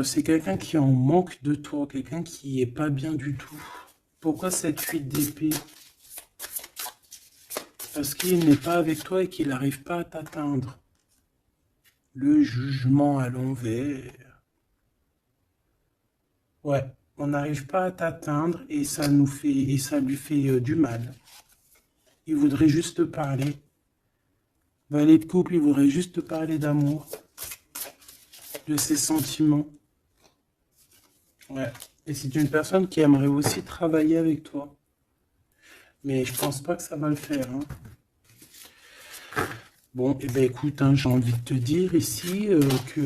C'est quelqu'un qui est en manque de toi, quelqu'un qui est pas bien du tout. Pourquoi cette fuite d'épée? Parce qu'il n'est pas avec toi et qu'il n'arrive pas à t'atteindre. Le jugement à l'envers. Ouais, on n'arrive pas à t'atteindre et ça lui fait du mal. Il voudrait juste te parler. Valet de couple, il voudrait juste te parler d'amour, de ses sentiments. Ouais. Et c'est une personne qui aimerait aussi travailler avec toi. Mais je pense pas que ça va le faire. Hein. Bon, et ben écoute, hein, j'ai envie de te dire ici que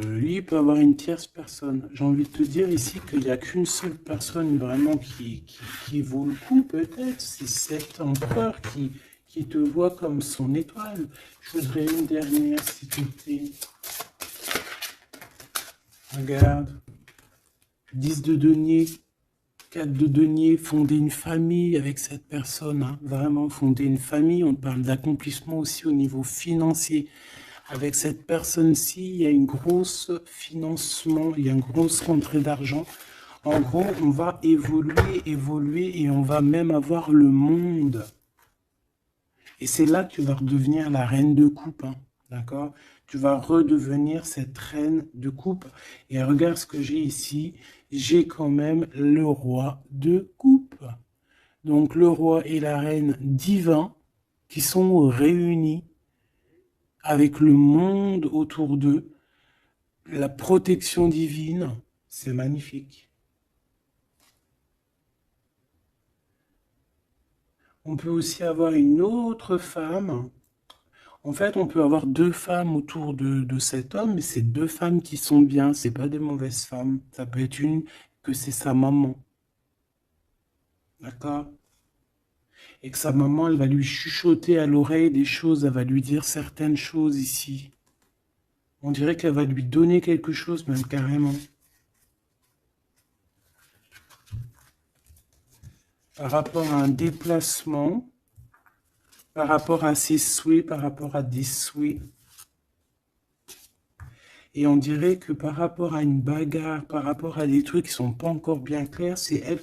lui peut avoir une tierce personne. J'ai envie de te dire ici qu'il n'y a qu'une seule personne vraiment qui vaut le coup, peut-être. C'est cet empereur qui te voit comme son étoile. Je voudrais une dernière, s'il te plaît. Regarde. 10 de denier. 4 de denier, fonder une famille avec cette personne, hein, vraiment fonder une famille, on parle d'accomplissement aussi au niveau financier. Avec cette personne-ci, il y a une grosse financement, il y a une grosse rentrée d'argent. En gros, on va évoluer et on va même avoir le monde. Et c'est là que tu vas redevenir la reine de coupe, hein, d'accord? Tu vas redevenir cette reine de coupe. Et regarde ce que j'ai ici. J'ai quand même le roi de coupe. Donc le roi et la reine divins qui sont réunis avec le monde autour d'eux. La protection divine, c'est magnifique. On peut aussi avoir une autre femme. En fait, on peut avoir deux femmes autour de cet homme, mais c'est deux femmes qui sont bien, c'est pas des mauvaises femmes. Ça peut être une que c'est sa maman, d'accord? Et que sa maman, elle va lui chuchoter à l'oreille des choses, elle va lui dire certaines choses ici. On dirait qu'elle va lui donner quelque chose, même carrément. Par rapport à un déplacement, par rapport à ses souhaits, par rapport à des souhaits. Et on dirait que par rapport à une bagarre, par rapport à des trucs qui sont pas encore bien clairs, c'est elle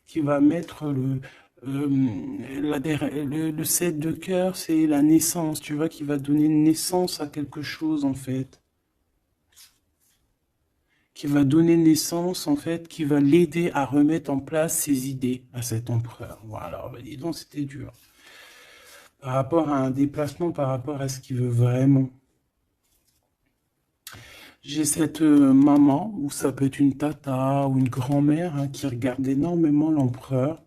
qui va mettre le 7 de cœur, c'est la naissance, tu vois, qui va donner naissance à quelque chose, en fait. Qui va donner naissance, en fait, qui va l'aider à remettre en place ses idées à cet empereur. Voilà, bah dis donc, c'était dur. Par rapport à un déplacement, par rapport à ce qu'il veut vraiment. J'ai cette maman, ou ça peut être une tata ou une grand-mère, hein, qui regarde énormément l'empereur.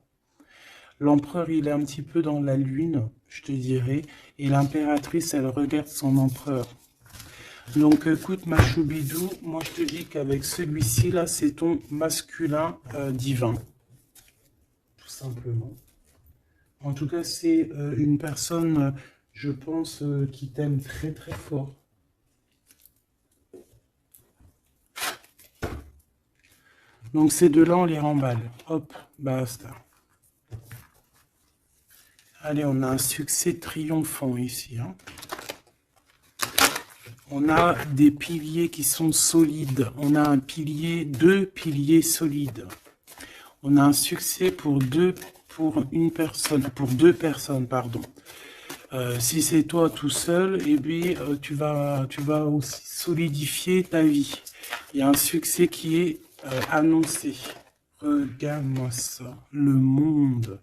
L'empereur, il est un petit peu dans la lune, je te dirais, et l'impératrice, elle regarde son empereur. Donc écoute, ma choubidou, moi je te dis qu'avec celui-ci, là, c'est ton masculin divin, tout simplement. En tout cas, c'est une personne, je pense, qui t'aime très très fort. Donc ces deux-là, on les remballe. Hop, basta. Allez, on a un succès triomphant ici. Hein. On a des piliers qui sont solides. On a un pilier, deux piliers solides. On a un succès pour deux personnes, pardon. Si c'est toi tout seul, eh bien, tu vas aussi solidifier ta vie. Il y a un succès qui est annoncé. Regarde-moi ça. Le monde.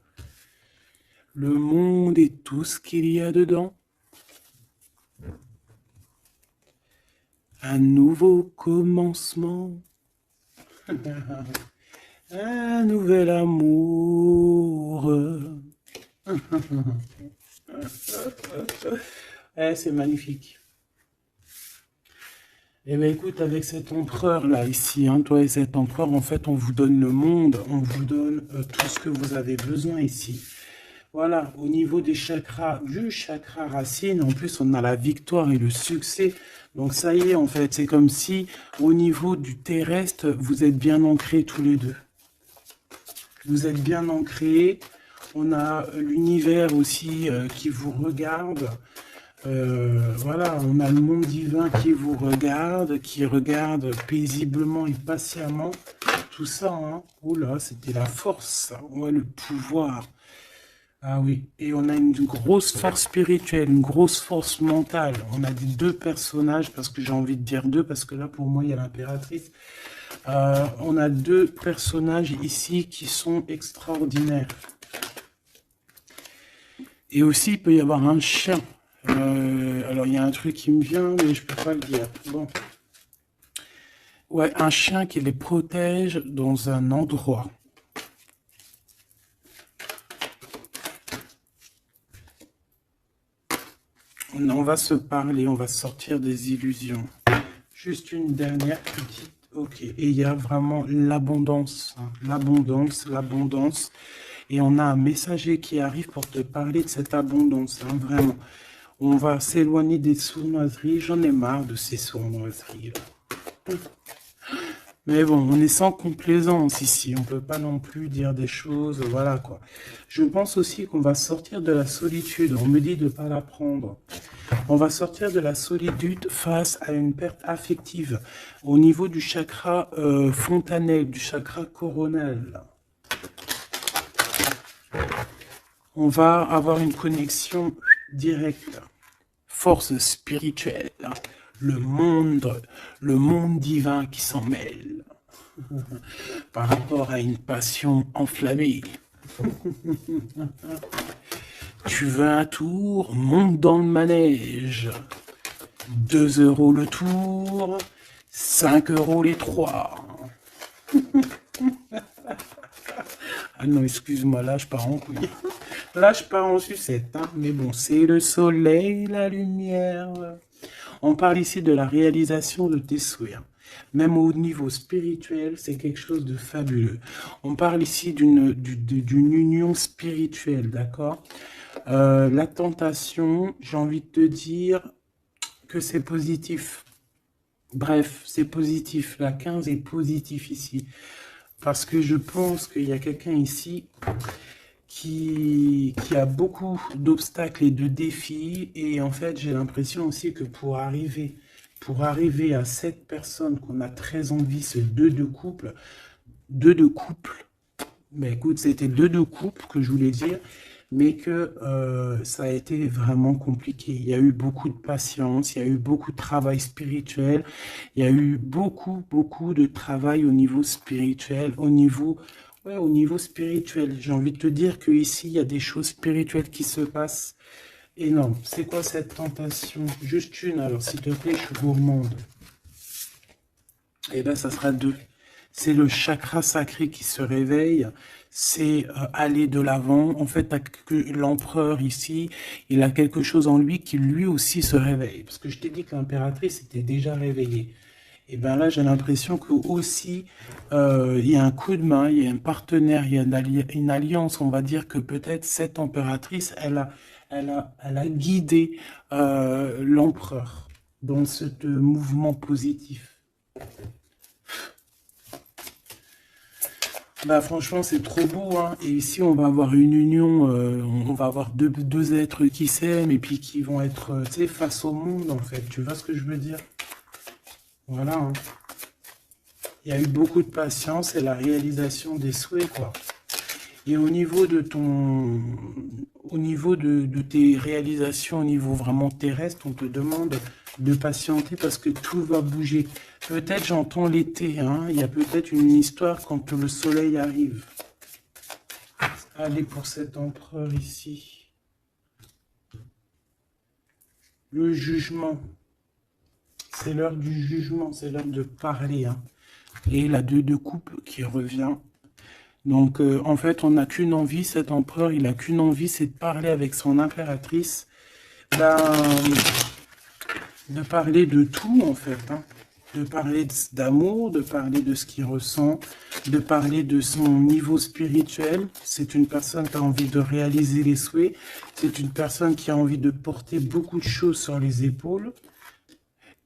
Le monde et tout ce qu'il y a dedans. Un nouveau commencement. Un nouvel amour. C'est magnifique. Eh bien, écoute, avec cet empereur là, ici, hein, toi et cet empereur, en fait, on vous donne le monde, on vous donne tout ce que vous avez besoin ici. Voilà, au niveau des chakras, du chakra racine, en plus, on a la victoire et le succès. Donc, ça y est, en fait, c'est comme si, au niveau du terrestre, vous êtes bien ancrés tous les deux. Vous êtes bien ancrés. On a l'univers aussi qui vous regarde. Voilà, on a le monde divin qui vous regarde, qui regarde paisiblement et patiemment. Tout ça, hein. Oula, c'était la force, ça. Ouais, le pouvoir. Ah oui, et on a une grosse force spirituelle, une grosse force mentale. On a des deux personnages, parce que j'ai envie de dire deux, parce que là, pour moi, il y a l'impératrice. On a deux personnages ici qui sont extraordinaires. Et aussi, il peut y avoir un chien. Alors, il y a un truc qui me vient, mais je peux pas le dire. Bon. Ouais, un chien qui les protège dans un endroit. On va se parler, on va sortir des illusions. Juste une dernière petite... Ok, et il y a vraiment l'abondance, hein. L'abondance, l'abondance. Et on a un messager qui arrive pour te parler de cette abondance, hein, vraiment. On va s'éloigner des sournoiseries. J'en ai marre de ces sournoiseries. Mais bon, on est sans complaisance ici. On ne peut pas non plus dire des choses. Voilà quoi. Je pense aussi qu'on va sortir de la solitude. On me dit de ne pas la prendre. On va sortir de la solitude face à une perte affective au niveau du chakra fontanelle, du chakra coronal. On va avoir une connexion directe, force spirituelle, le monde divin qui s'en mêle par rapport à une passion enflammée. Tu veux un tour? Monte dans le manège. 2 € le tour, 5 € les 3. Ah non, excuse-moi, là je pars en couille. Là je pars en sucette, hein. Mais bon, c'est le soleil, la lumière. On parle ici de la réalisation de tes souhaits. Même au niveau spirituel, c'est quelque chose de fabuleux. On parle ici d'une union spirituelle, d'accord? La tentation, j'ai envie de te dire que c'est positif. Bref, c'est positif. La 15 est positif ici. Parce que je pense qu'il y a quelqu'un ici qui a beaucoup d'obstacles et de défis. Et en fait, j'ai l'impression aussi que pour arriver à cette personne qu'on a très envie, ce deux de couple, mais écoute, c'était deux de couple que je voulais dire, mais que ça a été vraiment compliqué. Il y a eu beaucoup de patience, il y a eu beaucoup de travail spirituel, il y a eu beaucoup de travail au niveau spirituel, au niveau spirituel. J'ai envie de te dire qu'ici, il y a des choses spirituelles qui se passent énormes. C'est quoi cette tentation? Juste une, alors s'il te plaît, je suis gourmande. Et bien, ça sera 2. C'est le chakra sacré qui se réveille, c'est aller de l'avant. En fait, l'empereur ici, il a quelque chose en lui qui lui aussi se réveille. Parce que je t'ai dit que l'impératrice était déjà réveillée. Et bien là, j'ai l'impression que aussi, il y a un coup de main, il y a un partenaire, il y a une alliance. On va dire que peut-être cette impératrice, elle a guidé l'empereur dans ce mouvement positif. Bah franchement c'est trop beau, hein. Et ici on va avoir une union, on va avoir deux êtres qui s'aiment et puis qui vont être tu sais, face au monde en fait, tu vois ce que je veux dire? Voilà, hein. Il y a eu beaucoup de patience et la réalisation des souhaits quoi. Et au niveau de tes réalisations au niveau vraiment terrestre, on te demande de patienter parce que tout va bouger. Peut-être j'entends l'été, hein. Il y a peut-être une histoire quand le soleil arrive. Allez, pour cet empereur ici. Le jugement. C'est l'heure du jugement, c'est l'heure de parler, hein. Et la 2 de coupe qui revient. Donc, en fait, on n'a qu'une envie, cet empereur, il n'a qu'une envie, c'est de parler avec son impératrice, ben, de parler de tout, en fait, hein. De parler d'amour, de parler de ce qu'il ressent, de parler de son niveau spirituel. C'est une personne qui a envie de réaliser les souhaits. C'est une personne qui a envie de porter beaucoup de choses sur les épaules.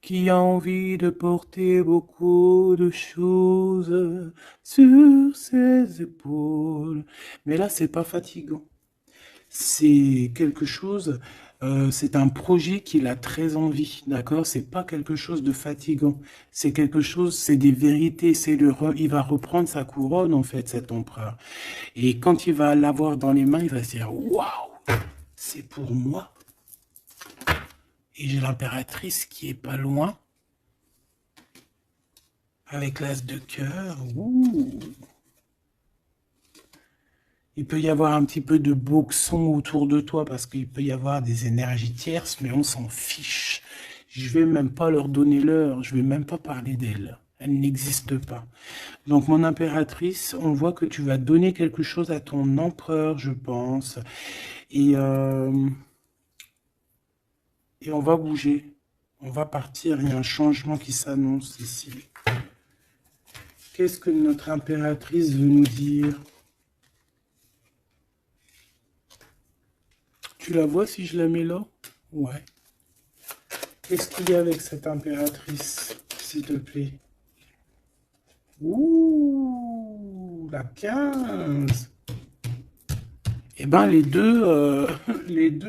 Qui a envie de porter beaucoup de choses sur ses épaules. Mais là, c'est pas fatigant. C'est quelque chose, c'est un projet qu'il a très envie, d'accord? C'est pas quelque chose de fatigant. C'est quelque chose, c'est des vérités. Il va reprendre sa couronne, en fait, cet empereur. Et quand il va l'avoir dans les mains, il va se dire, waouh, c'est pour moi. Et j'ai l'impératrice qui est pas loin. Avec l'as de cœur. Ouh. Il peut y avoir un petit peu de boxon autour de toi parce qu'il peut y avoir des énergies tierces, mais on s'en fiche. Je vais même pas leur donner l'heure, je vais même pas parler d'elle. Elle n'existe pas. Donc mon impératrice, on voit que tu vas donner quelque chose à ton empereur, je pense. Et on va bouger. On va partir, il y a un changement qui s'annonce ici. Qu'est-ce que notre impératrice veut nous dire? Tu la vois si je la mets là? Ouais. Qu'est-ce qu'il y a avec cette impératrice, s'il te plaît? Ouh, la 15. Eh ben, les deux,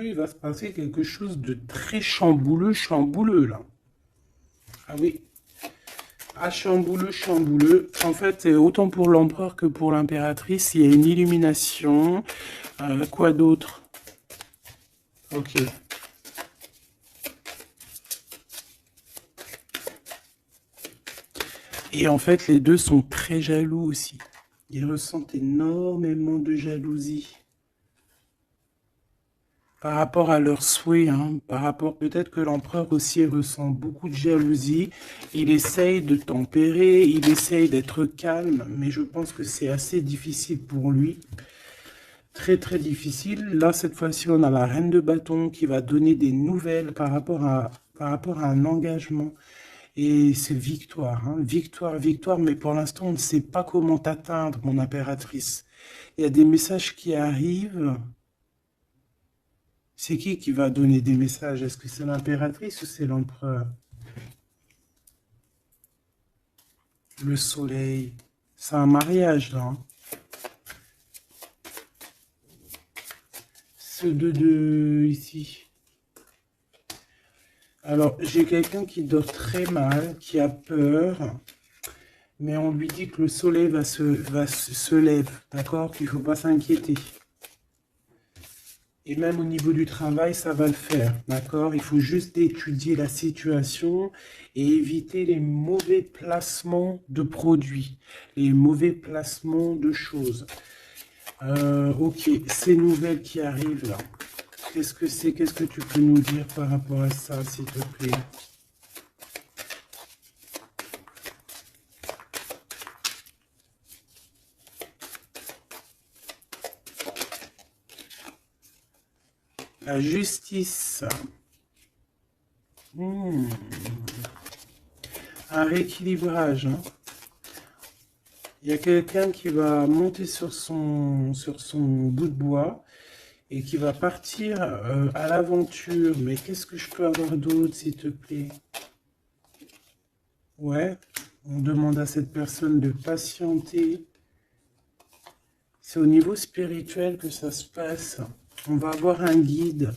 il va se passer quelque chose de très chambouleux, là. Ah oui. Ah, chambouleux. En fait, autant pour l'empereur que pour l'impératrice, il y a une illumination. Quoi d'autre? Ok. Et en fait, les deux sont très jaloux aussi. Ils ressentent énormément de jalousie. Par rapport à leurs souhaits, hein, peut-être que l'empereur aussi ressent beaucoup de jalousie. Il essaye de tempérer, il essaye d'être calme, mais je pense que c'est assez difficile pour lui. Très très difficile. Là, cette fois-ci, on a la reine de bâton qui va donner des nouvelles par rapport à un engagement. Et c'est victoire, hein, victoire, mais pour l'instant, on ne sait pas comment t'atteindre, mon impératrice. Il y a des messages qui arrivent. C'est qui va donner des messages? Est-ce que c'est l'impératrice ou c'est l'empereur? Le soleil. C'est un mariage, là. Hein. Ce 2 ici. Alors, j'ai quelqu'un qui dort très mal, qui a peur, mais on lui dit que le soleil se lève, d'accord? Qu'il ne faut pas s'inquiéter. Et même au niveau du travail, ça va le faire, d'accord? Il faut juste étudier la situation et éviter les mauvais placements de produits, les mauvais placements de choses. Ok, ces nouvelles qui arrivent là, qu'est-ce que c'est? Qu'est-ce que tu peux nous dire par rapport à ça, s'il te plaît? La justice. Un rééquilibrage. Hein. Il y a quelqu'un qui va monter sur son bout de bois et qui va partir à l'aventure. Mais qu'est-ce que je peux avoir d'autre, s'il te plaît? Ouais, on demande à cette personne de patienter. C'est au niveau spirituel que ça se passe. On va avoir un guide.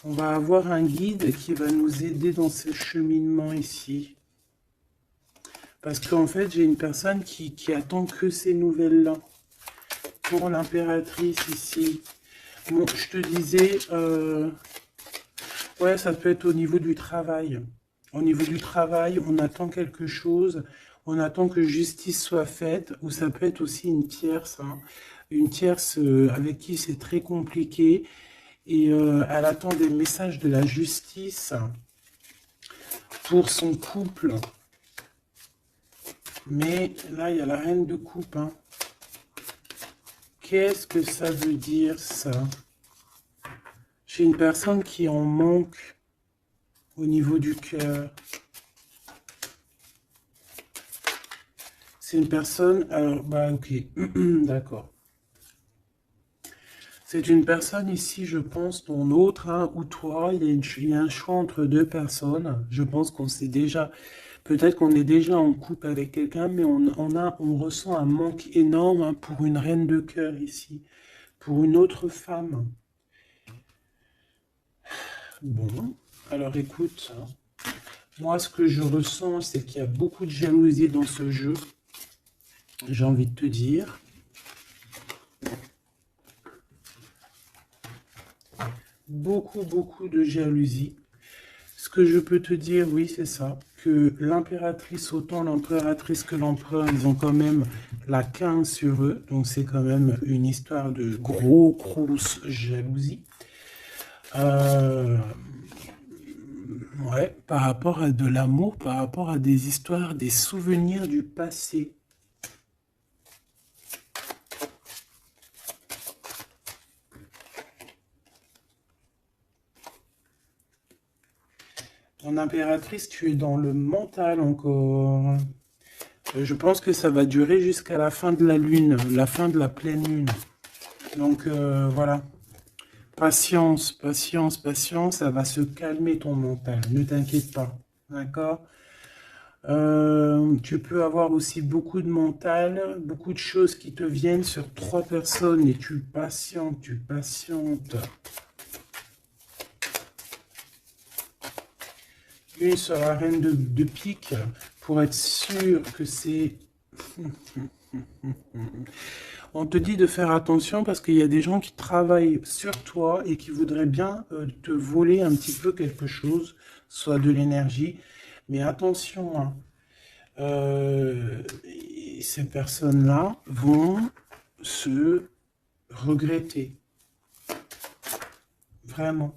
On va avoir un guide qui va nous aider dans ce cheminement ici. Parce qu'en fait, j'ai une personne qui attend que ces nouvelles-là. Pour l'impératrice ici. Bon, je te disais... Ouais, ça peut être au niveau du travail. Au niveau du travail, on attend quelque chose, on attend que justice soit faite, ou ça peut être aussi une tierce, hein. Une tierce avec qui c'est très compliqué, et elle attend des messages de la justice pour son couple. Mais là, il y a la reine de coupe, hein. Qu'est-ce que ça veut dire, ça? J'ai une personne qui en manque au niveau du cœur. C'est une personne... Alors, bah, ok. D'accord. C'est une personne ici, je pense, ton autre, hein, ou toi. Il y a un choix entre deux personnes. Je pense qu'on sait déjà... Peut-être qu'on est déjà en couple avec quelqu'un, mais on ressent un manque énorme, hein, pour une reine de cœur ici. Pour une autre femme. Bon, alors écoute, hein, moi ce que je ressens, c'est qu'il y a beaucoup de jalousie dans ce jeu. J'ai envie de te dire. Beaucoup, beaucoup de jalousie. Ce que je peux te dire, oui, c'est ça. Que l'impératrice, autant l'impératrice que l'empereur, ils ont quand même la 15 sur eux. Donc c'est quand même une histoire de grosse jalousie. Ouais, par rapport à de l'amour, par rapport à des histoires, des souvenirs du passé. En impératrice, tu es dans le mental encore. Je pense que ça va durer jusqu'à la fin de la lune, la fin de la pleine lune. Donc voilà. Patience, patience, patience, ça va se calmer ton mental. Ne t'inquiète pas. D'accord? Tu peux avoir aussi beaucoup de mental, beaucoup de choses qui te viennent sur 3 personnes et tu patientes, tu patientes. Une sur la reine de pique pour être sûr que c'est... On te dit de faire attention parce qu'il y a des gens qui travaillent sur toi et qui voudraient bien te voler un petit peu quelque chose, soit de l'énergie. Mais attention, hein, ces personnes-là vont se regretter. Vraiment.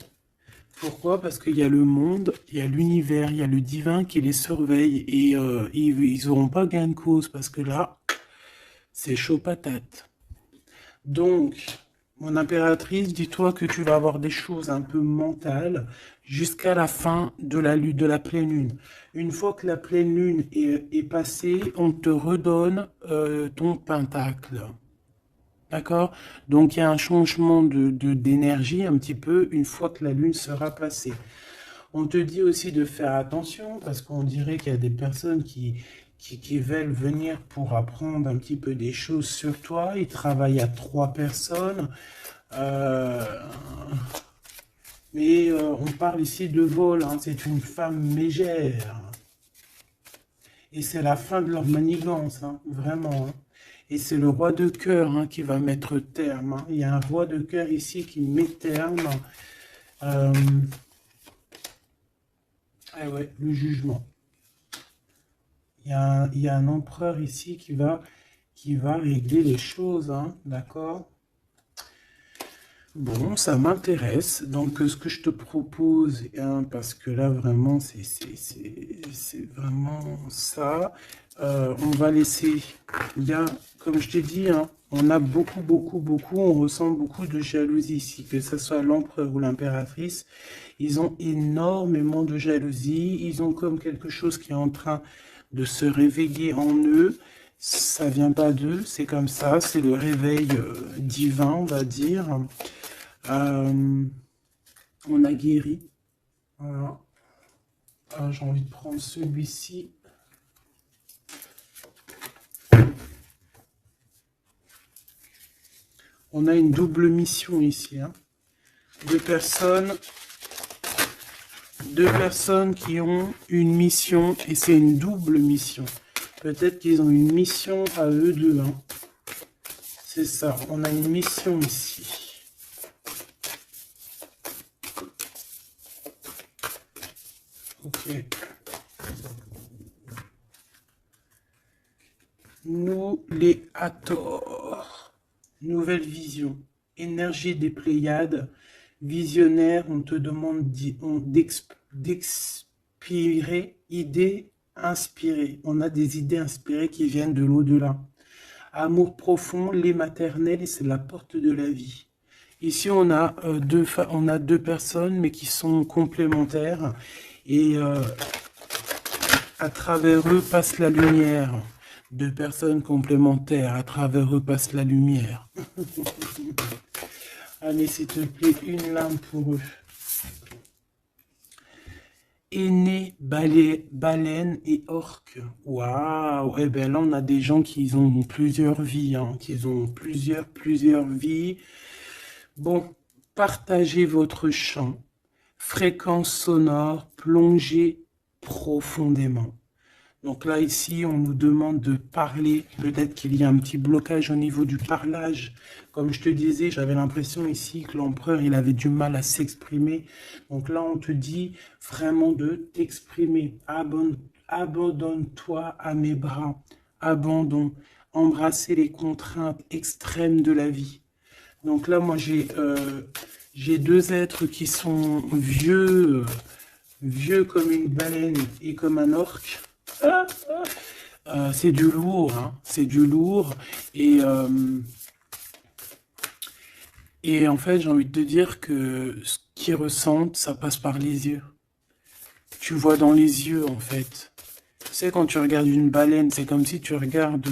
Pourquoi? Parce qu'il y a le monde, il y a l'univers, il y a le divin qui les surveille et ils n'auront pas gain de cause parce que là, c'est chaud patate. Donc, mon impératrice, dis-toi que tu vas avoir des choses un peu mentales jusqu'à la fin de la pleine lune. Une fois que la pleine lune est passée, on te redonne ton pentacle. D'accord? Donc, il y a un changement d'énergie un petit peu une fois que la lune sera passée. On te dit aussi de faire attention parce qu'on dirait qu'il y a des personnes qui veulent venir pour apprendre un petit peu des choses sur toi. Ils travaillent à 3 personnes. Euh, mais on parle ici de vol, hein. C'est une femme mégère. Et c'est la fin de leur manigance, hein, vraiment, hein. Et c'est le roi de cœur, hein, qui va mettre terme, hein. Il y a un roi de cœur ici qui met terme. Ah ouais, le jugement. Il y a un empereur ici qui va régler les choses, hein, d'accord? Bon, ça m'intéresse. Donc, ce que je te propose, hein, parce que là, vraiment, c'est vraiment ça. On va laisser, bien, comme je t'ai dit, hein, on a beaucoup, beaucoup, beaucoup, on ressent beaucoup de jalousie ici, que ce soit l'empereur ou l'impératrice. Ils ont énormément de jalousie. Ils ont comme quelque chose qui est en train de se réveiller en eux. Ça vient pas d'eux, c'est comme ça, c'est le réveil divin, on va dire. Euh, on a guéri. Voilà. J'ai envie de prendre celui-ci. On a une double mission ici, hein. Deux personnes qui ont une mission et c'est une double mission. Peut-être qu'ils ont une mission à eux deux, hein. C'est ça, on a une mission ici. Ok. Nous, les Hathor. Nouvelle vision. Énergie des Pléiades. Visionnaire, on te demande d'expirer, idées inspirées. On a des idées inspirées qui viennent de l'au-delà. Amour profond, lait maternel, et c'est la porte de la vie. Ici, on a deux personnes, mais qui sont complémentaires. Et à travers eux passe la lumière. Deux personnes complémentaires, à travers eux passe la lumière. Allez, s'il te plaît, une lame pour eux. Aîné, baleine et orque. Waouh! Eh bien là, on a des gens qui ont plusieurs vies, hein, qui ont plusieurs vies. Bon, partagez votre chant. Fréquence sonore, plongez profondément. Donc là, ici, on nous demande de parler. Peut-être qu'il y a un petit blocage au niveau du parlage. Comme je te disais, j'avais l'impression ici que l'empereur, il avait du mal à s'exprimer. Donc là, on te dit vraiment de t'exprimer. Abandonne-toi à mes bras. Abandon. Embrasser les contraintes extrêmes de la vie. Donc là, moi, j'ai deux êtres qui sont vieux comme une baleine et comme un orque. C'est du lourd, hein, c'est du lourd. Et en fait, j'ai envie de te dire que ce qu'ils ressentent, ça passe par les yeux. Tu vois dans les yeux, en fait. Tu sais, quand tu regardes une baleine, c'est comme si tu regardes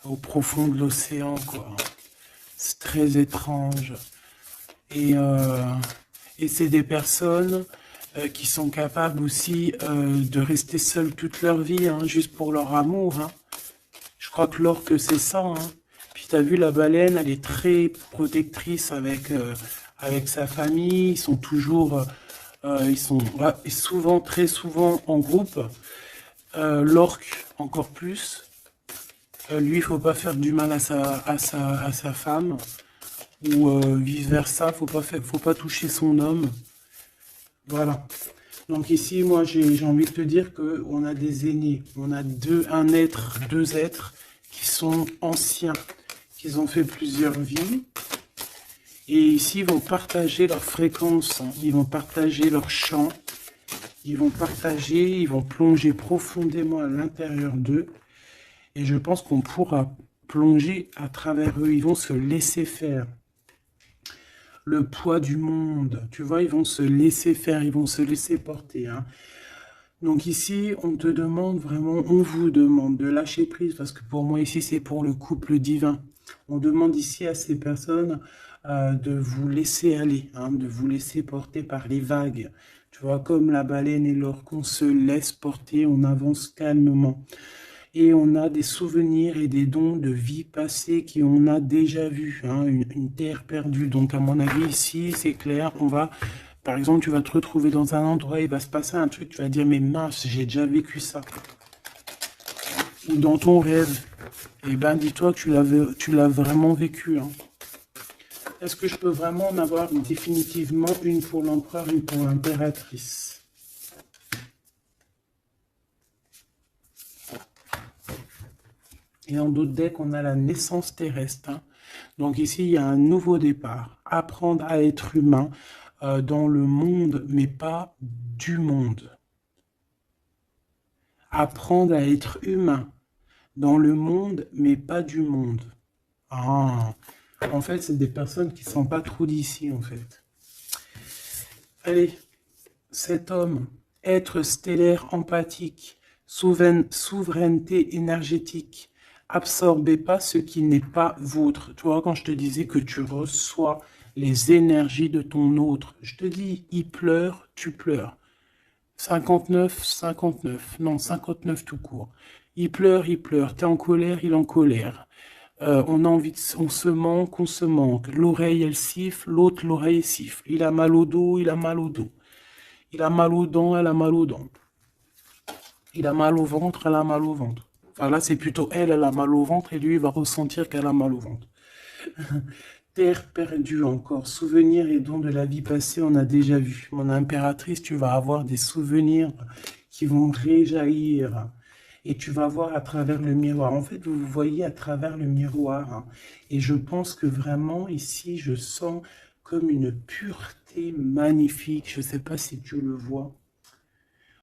au profond de l'océan, quoi. C'est très étrange. Et, euh, et c'est des personnes qui sont capables aussi de rester seules toute leur vie, hein, juste pour leur amour. Hein. Je crois que l'orque, c'est ça. Hein. Puis tu as vu, la baleine, elle est très protectrice avec sa famille. Ils sont toujours, souvent, très souvent en groupe. L'orque, encore plus. Lui, il faut pas faire du mal à sa femme. Ou vice-versa, faut pas toucher son homme. Voilà. Donc ici, moi, j'ai envie de te dire qu'on a des aînés. On a deux êtres qui sont anciens, qui ont fait plusieurs vies. Et ici, ils vont partager leur fréquence, hein. Ils vont partager leur chant. Ils vont plonger profondément à l'intérieur d'eux. Et je pense qu'on pourra plonger à travers eux. Ils vont se laisser faire. Le poids du monde, tu vois, ils vont se laisser faire, ils vont se laisser porter. Hein. Donc ici, on te demande vraiment, on vous demande de lâcher prise, parce que pour moi ici, c'est pour le couple divin. On demande ici à ces personnes de vous laisser aller, hein, de vous laisser porter par les vagues. Tu vois, comme la baleine et l'orque, on se laisse porter, on avance calmement. Et on a des souvenirs et des dons de vie passée qu'on a déjà vus, hein, une terre perdue. Donc à mon avis ici, c'est clair, par exemple, tu vas te retrouver dans un endroit, il va se passer un truc, tu vas dire, mais mince, j'ai déjà vécu ça. Ou dans ton rêve, eh ben dis-toi que tu l'as vraiment vécu. Hein. Est-ce que je peux vraiment en avoir définitivement une pour l'empereur, une pour l'impératrice? Et en d'autres decks, on a la naissance terrestre. Hein. Donc ici, il y a un nouveau départ. Apprendre à être humain dans le monde, mais pas du monde. Apprendre à être humain dans le monde, mais pas du monde. Ah, en fait, c'est des personnes qui ne sont pas trop d'ici, en fait. Allez, cet homme, être stellaire empathique, souveraineté énergétique, absorbez pas ce qui n'est pas vôtre. Tu vois, quand je te disais que tu reçois les énergies de ton autre, je te dis, il pleure, tu pleures. 59, 59, non, 59 tout court. Il pleure, t'es en colère, il est en colère. On a envie on se manque, on se manque. L'oreille, elle siffle, l'autre, l'oreille siffle. Il a mal au dos, il a mal au dos. Il a mal aux dents, elle a mal aux dents. Il a mal au ventre, elle a mal au ventre. Enfin là, c'est plutôt elle a mal au ventre et lui, il va ressentir qu'elle a mal au ventre. Terre perdue encore, souvenirs et dons de la vie passée, on a déjà vu. Mon impératrice, tu vas avoir des souvenirs qui vont réjaillir. Et tu vas voir à travers le miroir. En fait, vous vous voyez à travers le miroir, hein. Et je pense que vraiment, ici, je sens comme une pureté magnifique. Je ne sais pas si tu le vois.